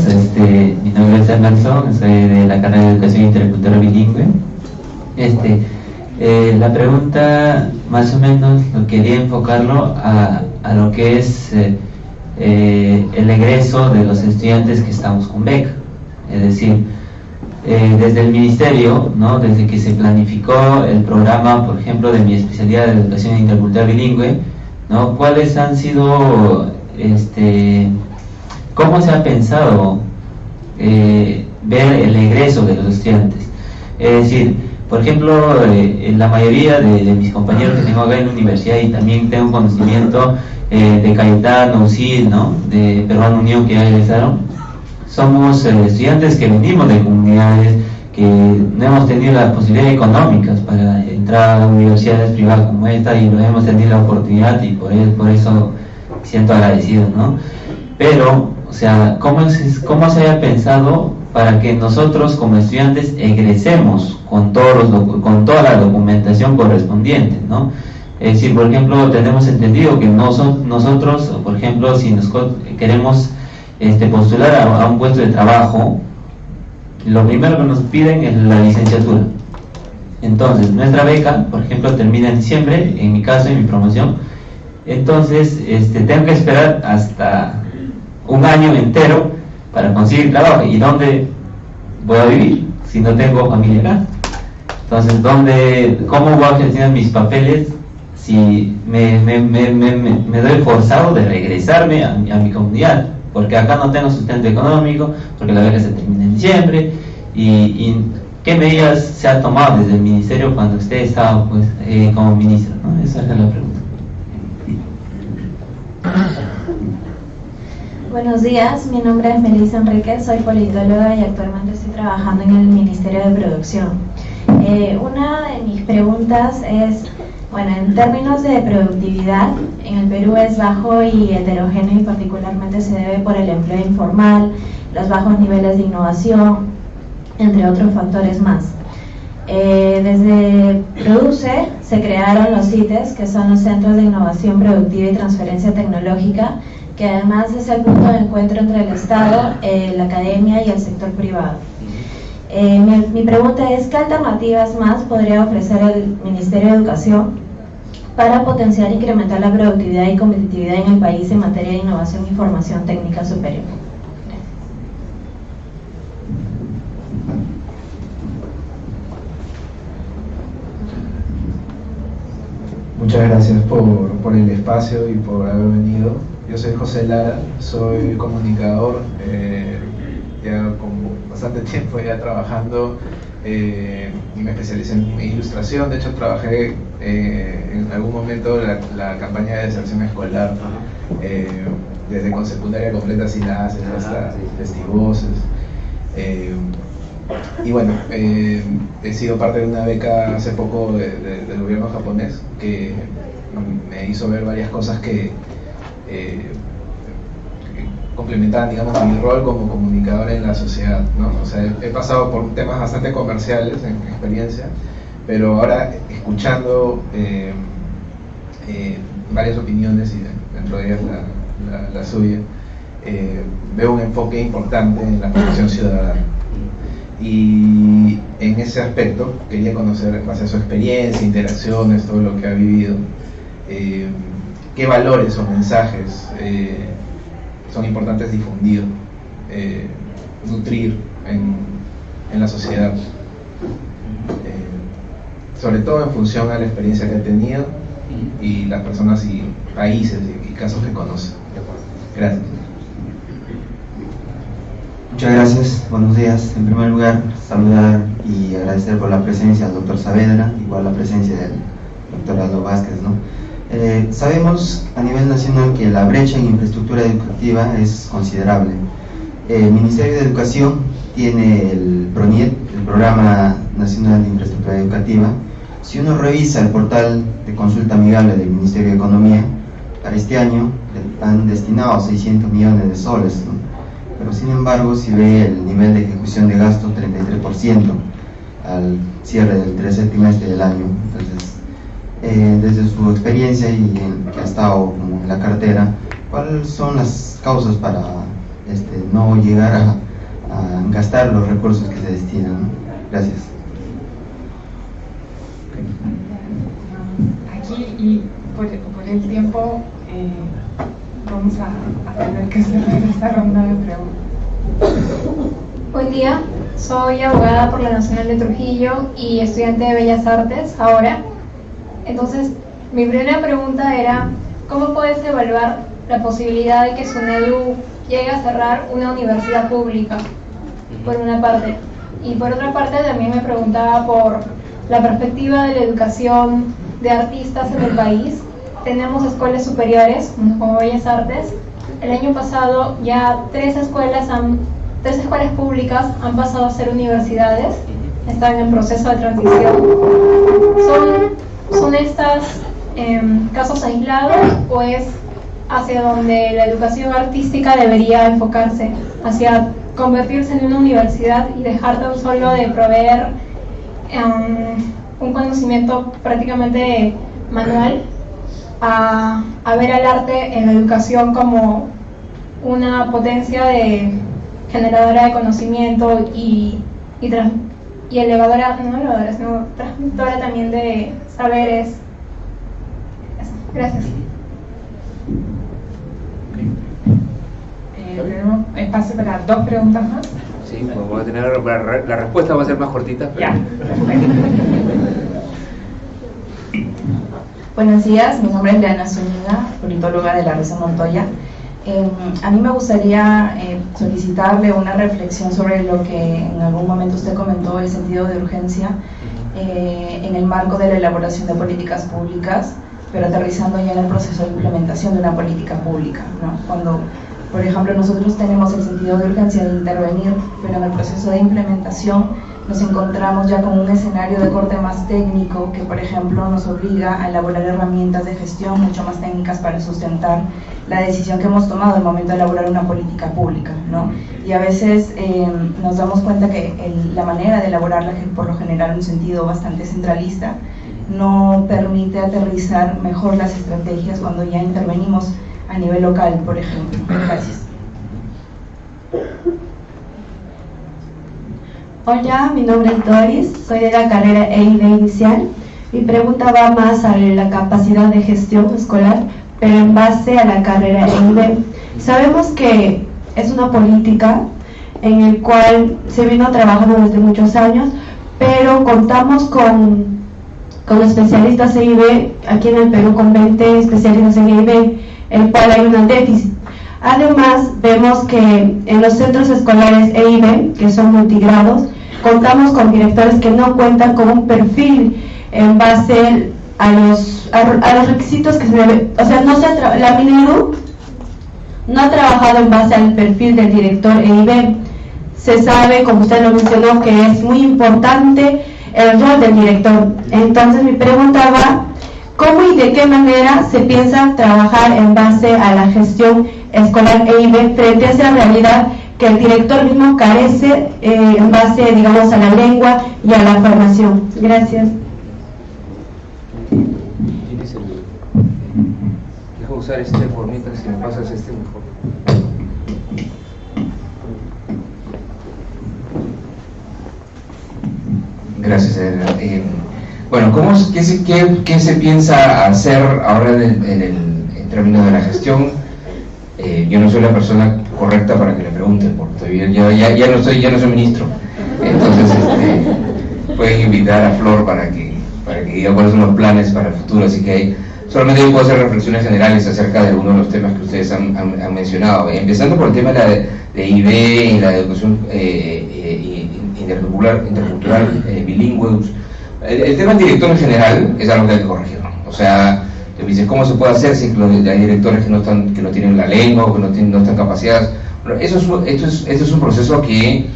mi nombre es Emerson, soy de la carrera de Educación Intercultural Bilingüe. La pregunta más o menos lo quería enfocarlo a lo que es el egreso de los estudiantes que estamos con beca, es decir, desde el ministerio, ¿no? Desde que se planificó el programa, por ejemplo, de mi especialidad de Educación Intercultural Bilingüe, ¿no? ¿Cuáles han sido, cómo se ha pensado ver el egreso de los estudiantes? Es decir, Por ejemplo, la mayoría de mis compañeros que tengo acá en la universidad, y también tengo conocimiento de Cayetano, UCID, ¿no? De Peruana Unión, que ya egresaron, somos estudiantes que venimos de comunidades que no hemos tenido las posibilidades económicas para entrar a universidades privadas como esta, y no hemos tenido la oportunidad, y por eso siento agradecido, ¿no? Pero, o sea, ¿cómo se haya pensado para que nosotros como estudiantes egresemos con toda la documentación correspondiente, ¿no? Es decir, por ejemplo, tenemos entendido que nosotros, por ejemplo, si nos queremos postular a un puesto de trabajo, lo primero que nos piden es la licenciatura. Entonces, nuestra beca, por ejemplo, termina en diciembre, en mi caso, en mi promoción. Entonces, tengo que esperar hasta un año entero para conseguir trabajo. ¿Y dónde voy a vivir si no tengo familia acá? Entonces, ¿cómo voy a gestionar mis papeles si me doy forzado de regresarme a mi comunidad? Porque acá no tengo sustento económico, porque la beca se termina en diciembre. ¿Y qué medidas se ha tomado desde el ministerio cuando usted estaba como ministro, ¿no? Esa es la pregunta. Buenos días, mi nombre es Melissa Enríquez, soy politóloga y actualmente estoy trabajando en el Ministerio de Producción. Una de mis preguntas es, bueno, en términos de productividad, en el Perú es bajo y heterogéneo, y particularmente se debe por el empleo informal, los bajos niveles de innovación, entre otros factores más. Desde Produce se crearon los CITES, que son los Centros de Innovación Productiva y Transferencia Tecnológica, que además es el punto de encuentro entre el Estado, la academia y el sector privado. Mi pregunta es, ¿qué alternativas más podría ofrecer el Ministerio de Educación para potenciar e incrementar la productividad y competitividad en el país en materia de innovación y formación técnica superior? Muchas gracias por el espacio y por haber venido. Yo soy José Lara, soy comunicador, ya con bastante tiempo ya trabajando, y me especialicé en ilustración. De hecho, trabajé en algún momento la campaña de deserción escolar, desde con secundaria completa sin haces hasta festivoces. Y bueno, he sido parte de una beca hace poco del gobierno japonés, que me hizo ver varias cosas que complementaban, digamos, mi rol como comunicador en la sociedad, ¿no? O sea, he pasado por temas bastante comerciales en experiencia, pero ahora escuchando varias opiniones, y dentro de ellas la suya, veo un enfoque importante en la formación ciudadana. Y en ese aspecto quería conocer, en base a su experiencia, interacciones, todo lo que ha vivido, qué valores o mensajes son importantes difundir, nutrir en la sociedad, sobre todo en función a la experiencia que ha tenido y las personas y países y casos que conoce. Gracias. Muchas gracias, buenos días. En primer lugar, saludar y agradecer por la presencia del doctor Saavedra, igual la presencia del doctor Aldo Vázquez, ¿no? Sabemos a nivel nacional que la brecha en infraestructura educativa es considerable. El Ministerio de Educación tiene el PRONIET, el Programa Nacional de Infraestructura Educativa. Si uno revisa el portal de consulta amigable del Ministerio de Economía, para este año han destinado 600 millones de soles, ¿no? Pero sin embargo, si ve el nivel de ejecución de gasto, 33% al cierre del tercer trimestre del año. Entonces, desde su experiencia y que ha estado como en la cartera, ¿cuáles son las causas para no llegar a gastar los recursos que se destinan, ¿no? Gracias. Aquí, y por el tiempo, vamos a tener que cerrar esta ronda de preguntas. Buen día, soy abogada por la Nacional de Trujillo y estudiante de Bellas Artes ahora. Entonces, mi primera pregunta era, ¿cómo puedes evaluar la posibilidad de que SUNEDU llegue a cerrar una universidad pública, por una parte? Y por otra parte también me preguntaba por la perspectiva de la educación de artistas en el país. Tenemos escuelas superiores, como Bellas Artes. El año pasado ya tres escuelas públicas han pasado a ser universidades, están en proceso de transición. ¿Son estas casos aislados o es hacia donde la educación artística debería enfocarse, hacia convertirse en una universidad y dejar tan solo de proveer un conocimiento prácticamente manual a ver al arte en la educación como una potencia generadora de conocimiento y elevadora, no elevadora, sino transmisora también de saberes? Eso. Gracias. Tenemos espacio para dos preguntas más. Sí, pues voy a tener la respuesta va a ser más cortita. Pero... Ya. Buenos días, mi nombre es Leana Zúñiga, politóloga de la Ruiz de Montoya. A mí me gustaría solicitarle una reflexión sobre lo que en algún momento usted comentó, el sentido de urgencia en el marco de la elaboración de políticas públicas, pero aterrizando ya en el proceso de implementación de una política pública, ¿no? Cuando, por ejemplo, nosotros tenemos el sentido de urgencia de intervenir, pero en el proceso de implementación nos encontramos ya con un escenario de corte más técnico que, por ejemplo, nos obliga a elaborar herramientas de gestión mucho más técnicas para sustentar la decisión que hemos tomado al momento de elaborar una política pública, ¿no? Y a veces nos damos cuenta que la manera de elaborarla, que por lo general en un sentido bastante centralista, no permite aterrizar mejor las estrategias cuando ya intervenimos a nivel local, por ejemplo. Gracias. Hola, mi nombre es Doris, soy de la carrera EIB inicial. Mi pregunta va más a la capacidad de gestión escolar, pero en base a la carrera EIB. Sabemos que es una política en la cual se vino trabajando desde muchos años, pero contamos con especialistas EIB, aquí en el Perú con 20 especialistas en EIB, el cual hay un déficit. Además, vemos que en los centros escolares EIB, que son multigrados, contamos con directores que no cuentan con un perfil en base a los requisitos que se debe, o sea, la Minedu no ha trabajado en base al perfil del director EIB. Se sabe, como usted lo mencionó, que es muy importante el rol del director. Entonces mi pregunta va, ¿cómo y de qué manera se piensa trabajar en base a la gestión escolar EIB frente a esa realidad que el director mismo carece en base, digamos, a la lengua y a la formación? Gracias. Dejo usar este formita, si me pasas este mejor. Gracias, Elena. Bueno, ¿qué se piensa hacer ahora en términos de la gestión? Yo no soy la persona correcta para que le pregunten, porque ya no soy ministro. Entonces, pueden invitar a Flor para que diga cuáles son los planes para el futuro. Así que solamente yo puedo hacer reflexiones generales acerca de algunos de los temas que ustedes han mencionado. Empezando por el tema de IB y la educación intercultural bilingüe. El tema del director en general es algo que hay que corregir, ¿no? O sea, te dicen cómo se puede hacer si hay directores que no tienen la lengua o que no están capacitados. Bueno, esto es un proceso que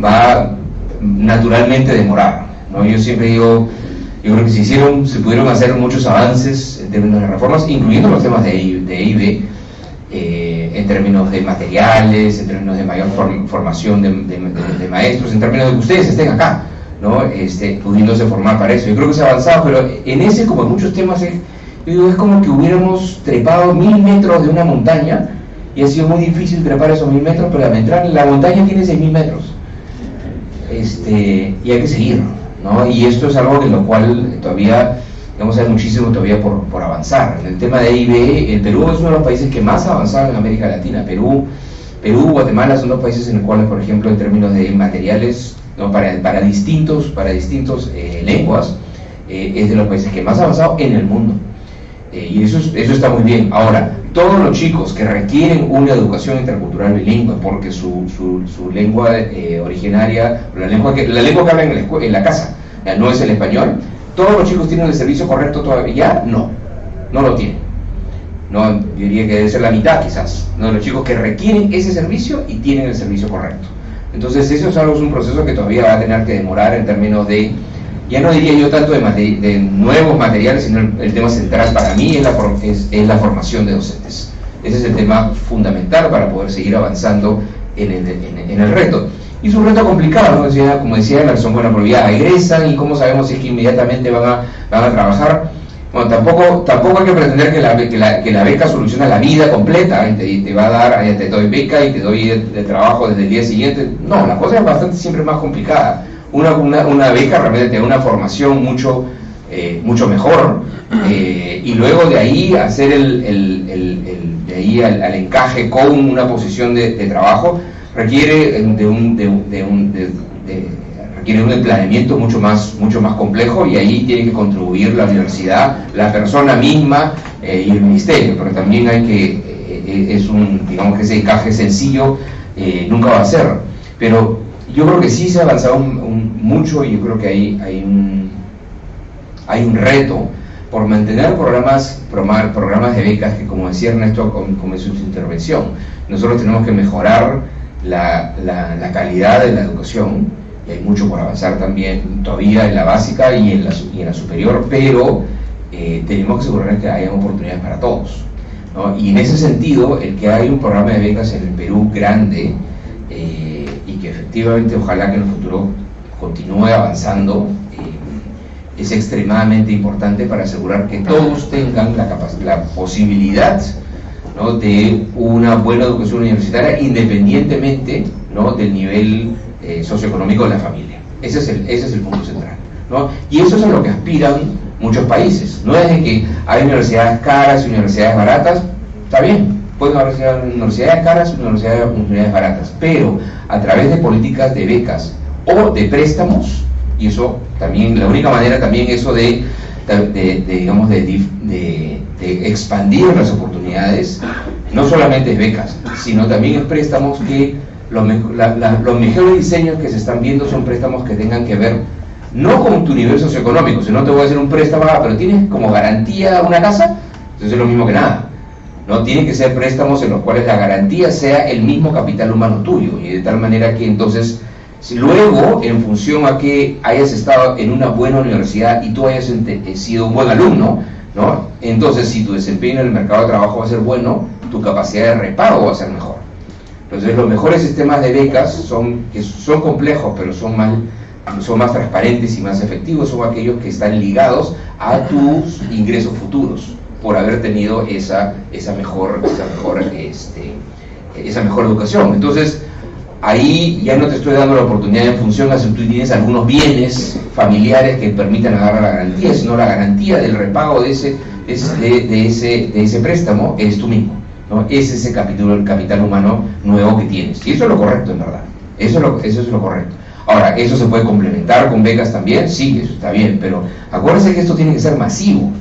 va naturalmente a demorar, ¿no? Yo siempre digo, yo creo que se pudieron hacer muchos avances en términos de reformas, incluyendo los temas de IB, en términos de materiales, en términos de mayor formación de maestros, en términos de que ustedes estén acá, ¿no? Pudiéndose formar para eso. Yo creo que se ha avanzado, pero en ese, como en muchos temas, yo digo, es como que hubiéramos trepado 1000 metros de una montaña y ha sido muy difícil trepar esos 1000 metros, pero la montaña tiene 6000 metros y hay que seguir, ¿no? Y esto es algo en lo cual todavía, digamos, hay muchísimo todavía por avanzar. En el tema de IB, el Perú es uno de los países que más ha avanzado en América Latina. Perú, Guatemala son dos países en los cuales, por ejemplo, en términos de materiales, ¿no? para distintos lenguas, es de los países que más ha avanzado en el mundo. Y eso está muy bien. Ahora, todos los chicos que requieren una educación intercultural bilingüe, porque su lengua originaria, la lengua que hablan en la casa, no es el español. ¿Todos los chicos tienen el servicio correcto todavía? No lo tienen. No, yo diría que debe ser la mitad quizás, ¿no? Los chicos que requieren ese servicio y tienen el servicio correcto. Entonces eso es un proceso que todavía va a tener que demorar en términos de, ya no diría yo tanto de nuevos materiales, sino el tema central para mí es la formación de docentes. Ese es el tema fundamental para poder seguir avanzando en el reto. Y es un reto complicado, ¿no? Como decía Emerson, bueno, pero ya egresan y cómo sabemos si es que inmediatamente van a trabajar. Bueno, tampoco hay que pretender que la beca soluciona la vida completa y te va a dar, te doy beca y te doy de trabajo desde el día siguiente. No, la cosa es bastante siempre más complicada. Una beca realmente te da una formación mucho mejor, y luego de ahí hacer de ahí al encaje con una posición de trabajo requiere requiere un planeamiento mucho más complejo, y ahí tiene que contribuir la universidad, la persona misma y el ministerio, pero también hay que, digamos que ese encaje sencillo nunca va a ser, pero yo creo que sí se ha avanzado mucho, y yo creo que hay un reto por mantener programas de becas que, como decía Ernesto como en su intervención, nosotros tenemos que mejorar la calidad de la educación, y hay mucho por avanzar también todavía en la básica y en la superior, pero tenemos que asegurar que haya oportunidades para todos, ¿no? Y en ese sentido, el que hay un programa de becas en el Perú grande, y que efectivamente ojalá que en el futuro continúe avanzando, es extremadamente importante para asegurar que todos tengan la posibilidad, ¿no?, de una buena educación universitaria, independientemente, ¿no?, del nivel socioeconómico de la familia. Ese es el punto central, ¿no? Y eso es a lo que aspiran muchos países. No es de que hay universidades caras y universidades baratas, está bien, pueden haber universidades caras y universidades baratas, pero a través de políticas de becas o de préstamos, y eso también, la única manera también eso de expandir las oportunidades, no solamente es becas, sino también es préstamos que los mejores diseños que se están viendo son préstamos que tengan que ver no con tu nivel socioeconómico, sino te voy a hacer un préstamo, pero tienes como garantía una casa, entonces es lo mismo que nada, ¿no? Tienen que ser préstamos en los cuales la garantía sea el mismo capital humano tuyo, y de tal manera que entonces, si luego, en función a que hayas estado en una buena universidad y tú hayas sido un buen alumno, ¿no?, entonces si tu desempeño en el mercado de trabajo va a ser bueno, tu capacidad de repago va a ser mejor. Entonces los mejores sistemas de becas son complejos, pero son más transparentes y más efectivos, son aquellos que están ligados a tus ingresos futuros por haber tenido esa mejor educación. Entonces ahí ya no te estoy dando la oportunidad en función a si tú tienes algunos bienes familiares que permitan agarrar la garantía, sino la garantía del repago de ese préstamo es tú mismo, ¿no? Es ese capital humano nuevo que tienes, y eso es lo correcto, en verdad. Eso es lo correcto. Ahora, ¿eso se puede complementar con becas también? Sí, eso está bien, pero acuérdense que esto tiene que ser masivo.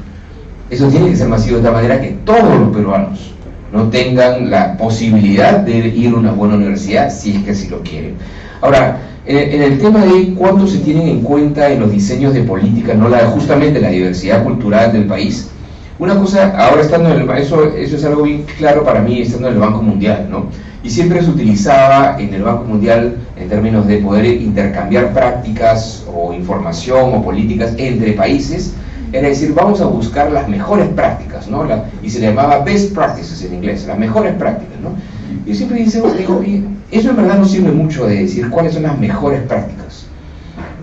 Eso tiene que ser masivo de tal manera que todos los peruanos no tengan la posibilidad de ir a una buena universidad, si es que así lo quieren. Ahora, en el tema de cuánto se tienen en cuenta en los diseños de política, no justamente la diversidad cultural del país, una cosa, ahora estando eso es algo bien claro para mí, estando en el Banco Mundial, ¿no? Y siempre se utilizaba en el Banco Mundial en términos de poder intercambiar prácticas o información o políticas entre países, era decir, vamos a buscar las mejores prácticas, ¿no? Y se le llamaba best practices en inglés, las mejores prácticas, ¿no? Yo siempre digo, eso en verdad no sirve mucho de decir cuáles son las mejores prácticas,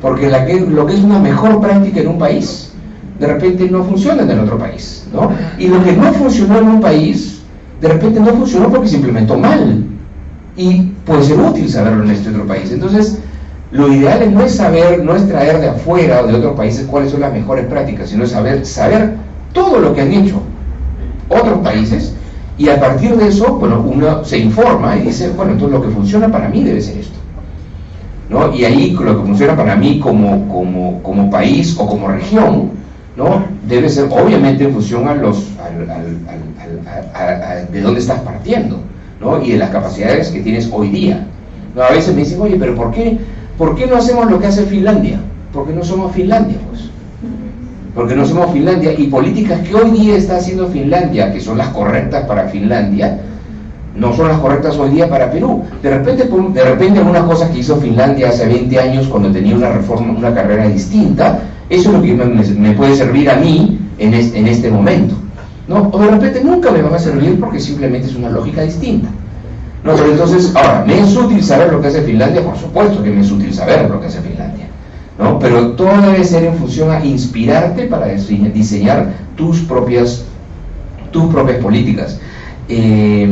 porque lo que es una mejor práctica en un país, de repente no funciona en el otro país, ¿no? Y lo que no funcionó en un país, de repente no funcionó porque se implementó mal, y puede ser útil saberlo en este otro país. Entonces, lo ideal no es traer de afuera o de otros países cuáles son las mejores prácticas, sino saber todo lo que han hecho otros países, y a partir de eso, bueno, uno se informa y dice, bueno, entonces lo que funciona para mí debe ser esto, ¿no? Y ahí lo que funciona para mí como país o como región, ¿no?, debe ser obviamente en función de dónde estás partiendo, ¿no?, y de las capacidades que tienes hoy día, ¿no? A veces me dicen, oye, pero ¿por qué no hacemos lo que hace Finlandia? Porque no somos Finlandia, pues. Porque no somos Finlandia, y políticas que hoy día está haciendo Finlandia, que son las correctas para Finlandia, no son las correctas hoy día para Perú. De repente algunas cosas que hizo Finlandia hace 20 años cuando tenía una reforma, una carrera distinta, eso es lo que me puede servir a mí en este momento, ¿no? O de repente nunca me van a servir porque simplemente es una lógica distinta, ¿no? Pero entonces, ahora, ¿me es útil saber lo que hace Finlandia? Por supuesto que me es útil saber lo que hace Finlandia, ¿no? Pero todo debe ser en función a inspirarte para diseñar tus propias políticas. Y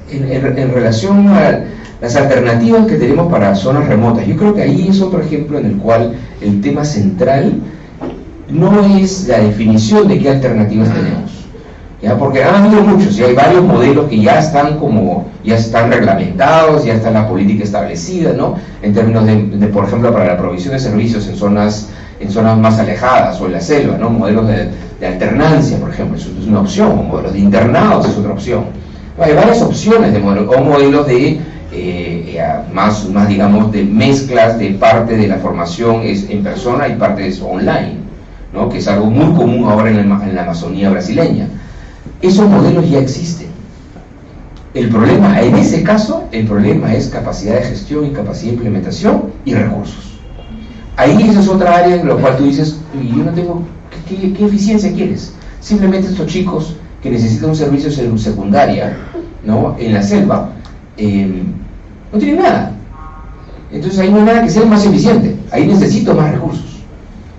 en relación a las alternativas que tenemos para zonas remotas, yo creo que ahí es otro ejemplo en el cual el tema central no es la definición de qué alternativas tenemos, ¿ya? Porque han habido muchos, y hay varios modelos que ya están reglamentados, ya está la política establecida, ¿no? En términos de, por ejemplo, para la provisión de servicios en zonas más alejadas o en la selva, ¿no? Modelos de alternancia, por ejemplo, eso es una opción, o modelos de internados es otra opción. Hay varias opciones de modelos, o modelos de más digamos, de mezclas de parte de la formación es en persona y parte es online, ¿no? Que es algo muy común ahora en la Amazonía brasileña. Esos modelos ya existen. El problema, en ese caso, el problema es capacidad de gestión y capacidad de implementación y recursos. Ahí esa es otra área en la cual tú dices, yo no tengo, ¿qué eficiencia quieres? Simplemente estos chicos que necesitan un servicio en secundaria, ¿no? En la selva, no tienen nada. Entonces ahí no hay nada que sea más eficiente. Ahí necesito más recursos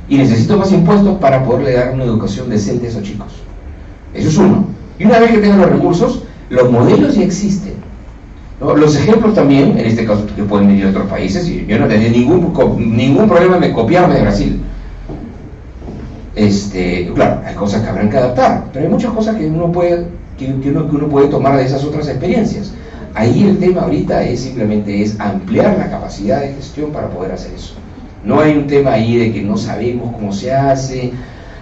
y necesito más impuestos para poderle dar una educación decente a esos chicos. Eso es uno. Y una vez que tengan los recursos, los modelos ya existen, ¿no? Los ejemplos también, en este caso, que pueden venir de otros países, y yo no tenía ningún problema en copiarme de Brasil. Claro, hay cosas que habrán que adaptar, pero hay muchas cosas que uno puede tomar de esas otras experiencias. Ahí el tema ahorita simplemente es ampliar la capacidad de gestión para poder hacer eso. No hay un tema ahí de que no sabemos cómo se hace,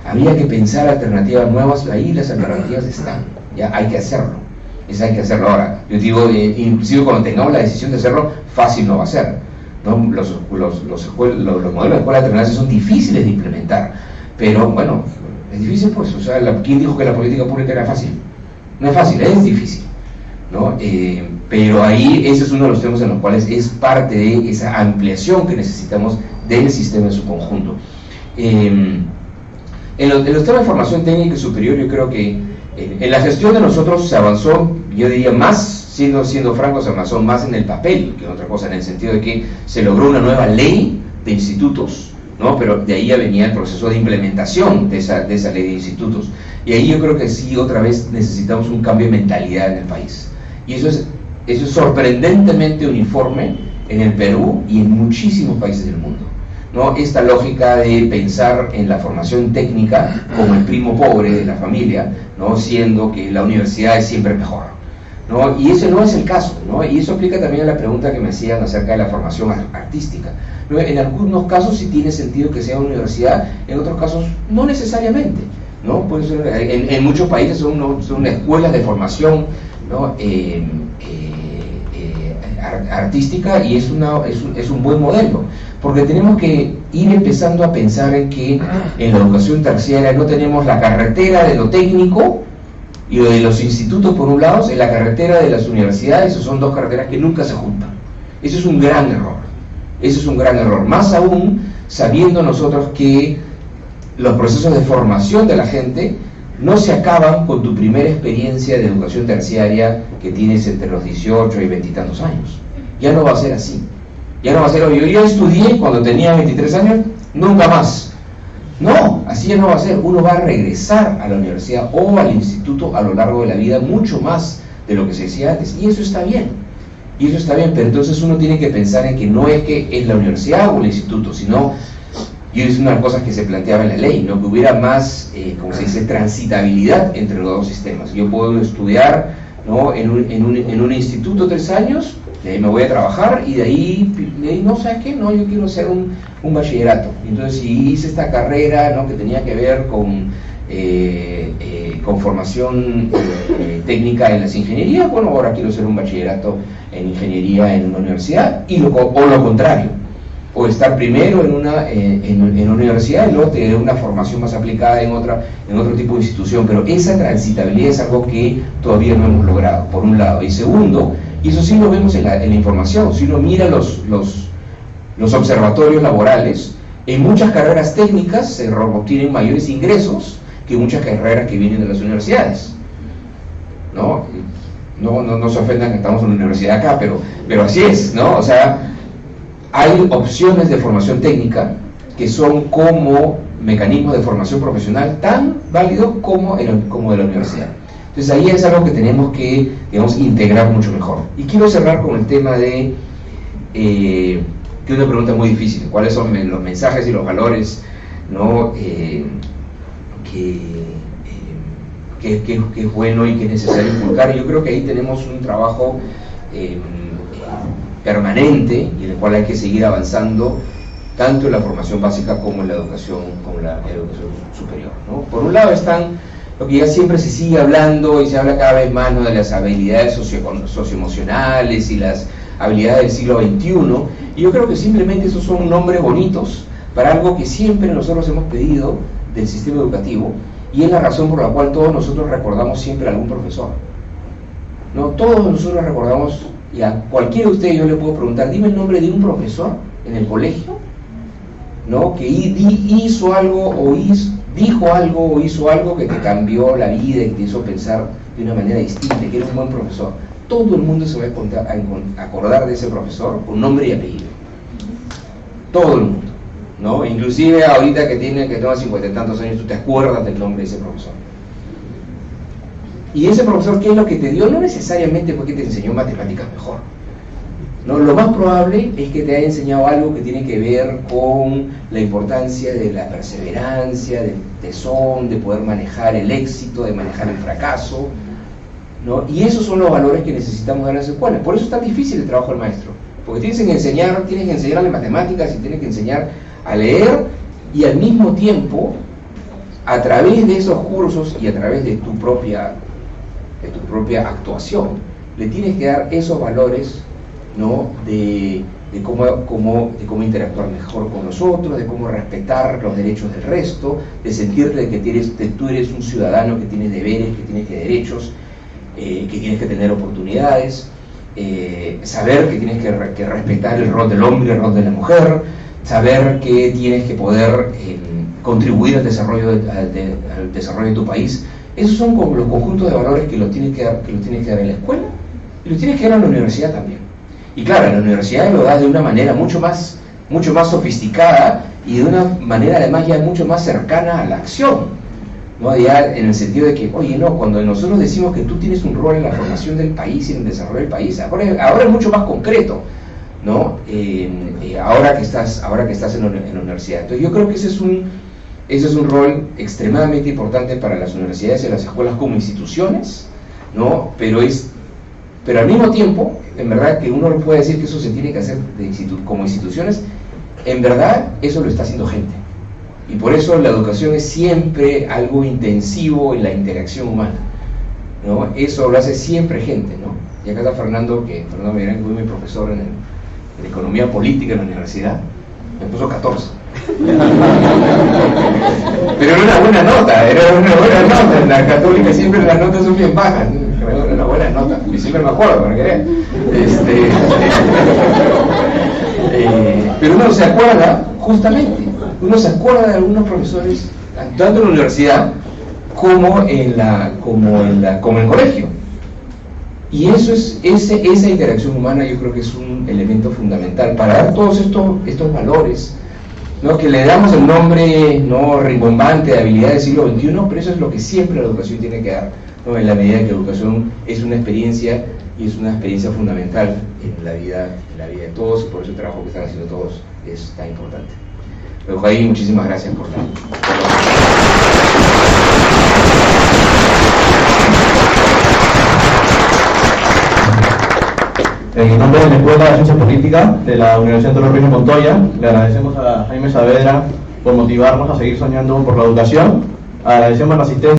habría que pensar alternativas nuevas, ahí las alternativas están, ya hay que hacerlo. Hay que hacerlo ahora. Yo digo, inclusive cuando tengamos la decisión de hacerlo, fácil no va a ser, ¿no? Los modelos de escuela alternancia son difíciles de implementar, pero bueno, es difícil pues, o sea, ¿quién dijo que la política pública era fácil? No es fácil, es difícil, ¿no? Pero ahí ese es uno de los temas en los cuales es parte de esa ampliación que necesitamos del sistema en su conjunto. En los temas de formación técnica y superior, yo creo que en la gestión de nosotros se avanzó, yo diría más, siendo francos, se avanzó más en el papel que en otra cosa, en el sentido de que se logró una nueva ley de institutos, ¿no? Pero de ahí ya venía el proceso de implementación de esa ley de institutos, y ahí yo creo que sí, otra vez necesitamos un cambio de mentalidad en el país, y eso es sorprendentemente uniforme en el Perú y en muchísimos países del mundo, ¿no? Esta lógica de pensar en la formación técnica como el primo pobre de la familia, ¿no? Siendo que la universidad es siempre mejor, ¿no? Y ese no es el caso, ¿no? Y eso aplica también a la pregunta que me hacían acerca de la formación artística, ¿no? En algunos casos sí tiene sentido que sea universidad, en otros casos no necesariamente, ¿no? Puede ser, en muchos países son escuelas de formación, ¿no? Artística, y es un buen modelo, porque tenemos que ir empezando a pensar en que en la educación terciaria no tenemos la carretera de lo técnico y lo de los institutos por un lado, en la carretera de las universidades, esas son dos carreteras que nunca se juntan. Eso es un gran error, más aún sabiendo nosotros que los procesos de formación de la gente no se acaban con tu primera experiencia de educación terciaria que tienes entre los 18 y 20 y tantos años. Ya no va a ser así. Ya no va a ser, yo ya estudié cuando tenía 23 años, nunca más. No, así ya no va a ser. Uno va a regresar a la universidad o al instituto a lo largo de la vida mucho más de lo que se decía antes. Y eso está bien. Pero entonces uno tiene que pensar en que no es que es la universidad o el instituto, sino, y es una de las cosas que se planteaba en la ley, ¿no? Que hubiera más, como se dice, transitabilidad entre los dos sistemas. Yo puedo estudiar, ¿no? en un instituto 3 años, de ahí me voy a trabajar, y de ahí no, ¿sabes qué? No, yo quiero hacer un bachillerato. Entonces, si hice esta carrera, ¿no? Que tenía que ver con formación técnica en las ingenierías, bueno, ahora quiero hacer un bachillerato en ingeniería en una universidad, o lo contrario, o estar primero en una universidad y luego tener una formación más aplicada en otro tipo de institución, pero esa transitabilidad es algo que todavía no hemos logrado, por un lado. Y segundo, y eso sí lo vemos en la información, si uno mira los observatorios laborales, en muchas carreras técnicas se obtienen mayores ingresos que muchas carreras que vienen de las universidades. No se ofendan que estamos en una universidad acá, pero así es, ¿no? O sea, hay opciones de formación técnica que son como mecanismos de formación profesional tan válidos como de la universidad. Entonces ahí es algo que tenemos que, digamos, integrar mucho mejor. Y quiero cerrar con el tema de, que es una pregunta muy difícil, ¿cuáles son los mensajes y los valores, ¿no? que es bueno y que es necesario inculcar? Y yo creo que ahí tenemos un trabajo permanente y en el cual hay que seguir avanzando tanto en la formación básica como en la educación superior, ¿no? Por un lado están lo que ya siempre se sigue hablando y se habla cada vez más, ¿no?, de las habilidades socioemocionales y las habilidades del siglo XXI, y yo creo que simplemente esos son nombres bonitos para algo que siempre nosotros hemos pedido del sistema educativo, y es la razón por la cual todos nosotros recordamos siempre a algún profesor, ¿no? Todos nosotros recordamos, y a cualquiera de ustedes yo le puedo preguntar, dime el nombre de un profesor en el colegio, ¿no?, que hizo algo o dijo algo o hizo algo que te cambió la vida y te hizo pensar de una manera distinta, que era un buen profesor. Todo el mundo se va a acordar de ese profesor con nombre y apellido. Todo el mundo, ¿no? Inclusive ahorita que tenga 50 y tantos años, tú te acuerdas del nombre de ese profesor. Y ese profesor, ¿qué es lo que te dio? No necesariamente fue que te enseñó matemáticas mejor, ¿no? Lo más probable es que te haya enseñado algo que tiene que ver con la importancia de la perseverancia, del tesón, de poder manejar el éxito, de manejar el fracaso, ¿no? Y esos son los valores que necesitamos dar en las escuelas. Por eso es tan difícil el trabajo del maestro, porque tienes que enseñarle matemáticas y tienes que enseñar a leer, y al mismo tiempo, a través de esos cursos y a través de tu propia actuación, le tienes que dar esos valores, ¿no?, de cómo interactuar mejor con los otros, de cómo respetar los derechos del resto, de sentirte que tú eres un ciudadano que tiene deberes, que tiene derechos, que tienes que tener oportunidades, saber que tienes que respetar el rol del hombre y el rol de la mujer, saber que tienes que poder contribuir al desarrollo de tu país. Esos son como los conjuntos de valores que los tienes que dar en la escuela y los tienes que dar en la universidad también. Y claro, en la universidad lo das de una manera mucho más sofisticada y de una manera además ya mucho más cercana a la acción, ¿no? Ya en el sentido de que, oye, no, cuando nosotros decimos que tú tienes un rol en la formación del país y en el desarrollo del país, ahora es mucho más concreto, ¿no? Ahora que estás en la universidad. Entonces yo creo que ese es un rol extremadamente importante para las universidades y las escuelas como instituciones, ¿no? Pero al mismo tiempo, en verdad, que uno puede decir que eso se tiene que hacer como instituciones, en verdad eso lo está haciendo gente. Y por eso la educación es siempre algo intensivo en la interacción humana, ¿no? Eso lo hace siempre gente, ¿no? Y acá está Fernando Meirán, que fue mi profesor en Economía Política en la universidad, me puso 14. Pero era una buena nota, en la católica siempre las notas son bien bajas, era una buena nota, y siempre me acuerdo, para que vean. Pero uno se acuerda, justamente, de algunos profesores, tanto en la universidad como en el colegio. Y eso esa interacción humana yo creo que es un elemento fundamental para dar todos estos valores, ¿no?, que le damos el nombre, ¿no?, rimbombante de habilidad del siglo XXI, pero eso es lo que siempre la educación tiene que dar, ¿no?, en la medida que la educación es una experiencia, y es una experiencia fundamental en la vida de todos, y por eso el trabajo que están haciendo todos es tan importante. Lo dejo ahí, muchísimas gracias por En nombre de la Escuela de Ciencia Política de la Universidad Teodoro Reina Montoya, le agradecemos a Jaime Saavedra por motivarnos a seguir soñando por la educación. Agradecemos la asistencia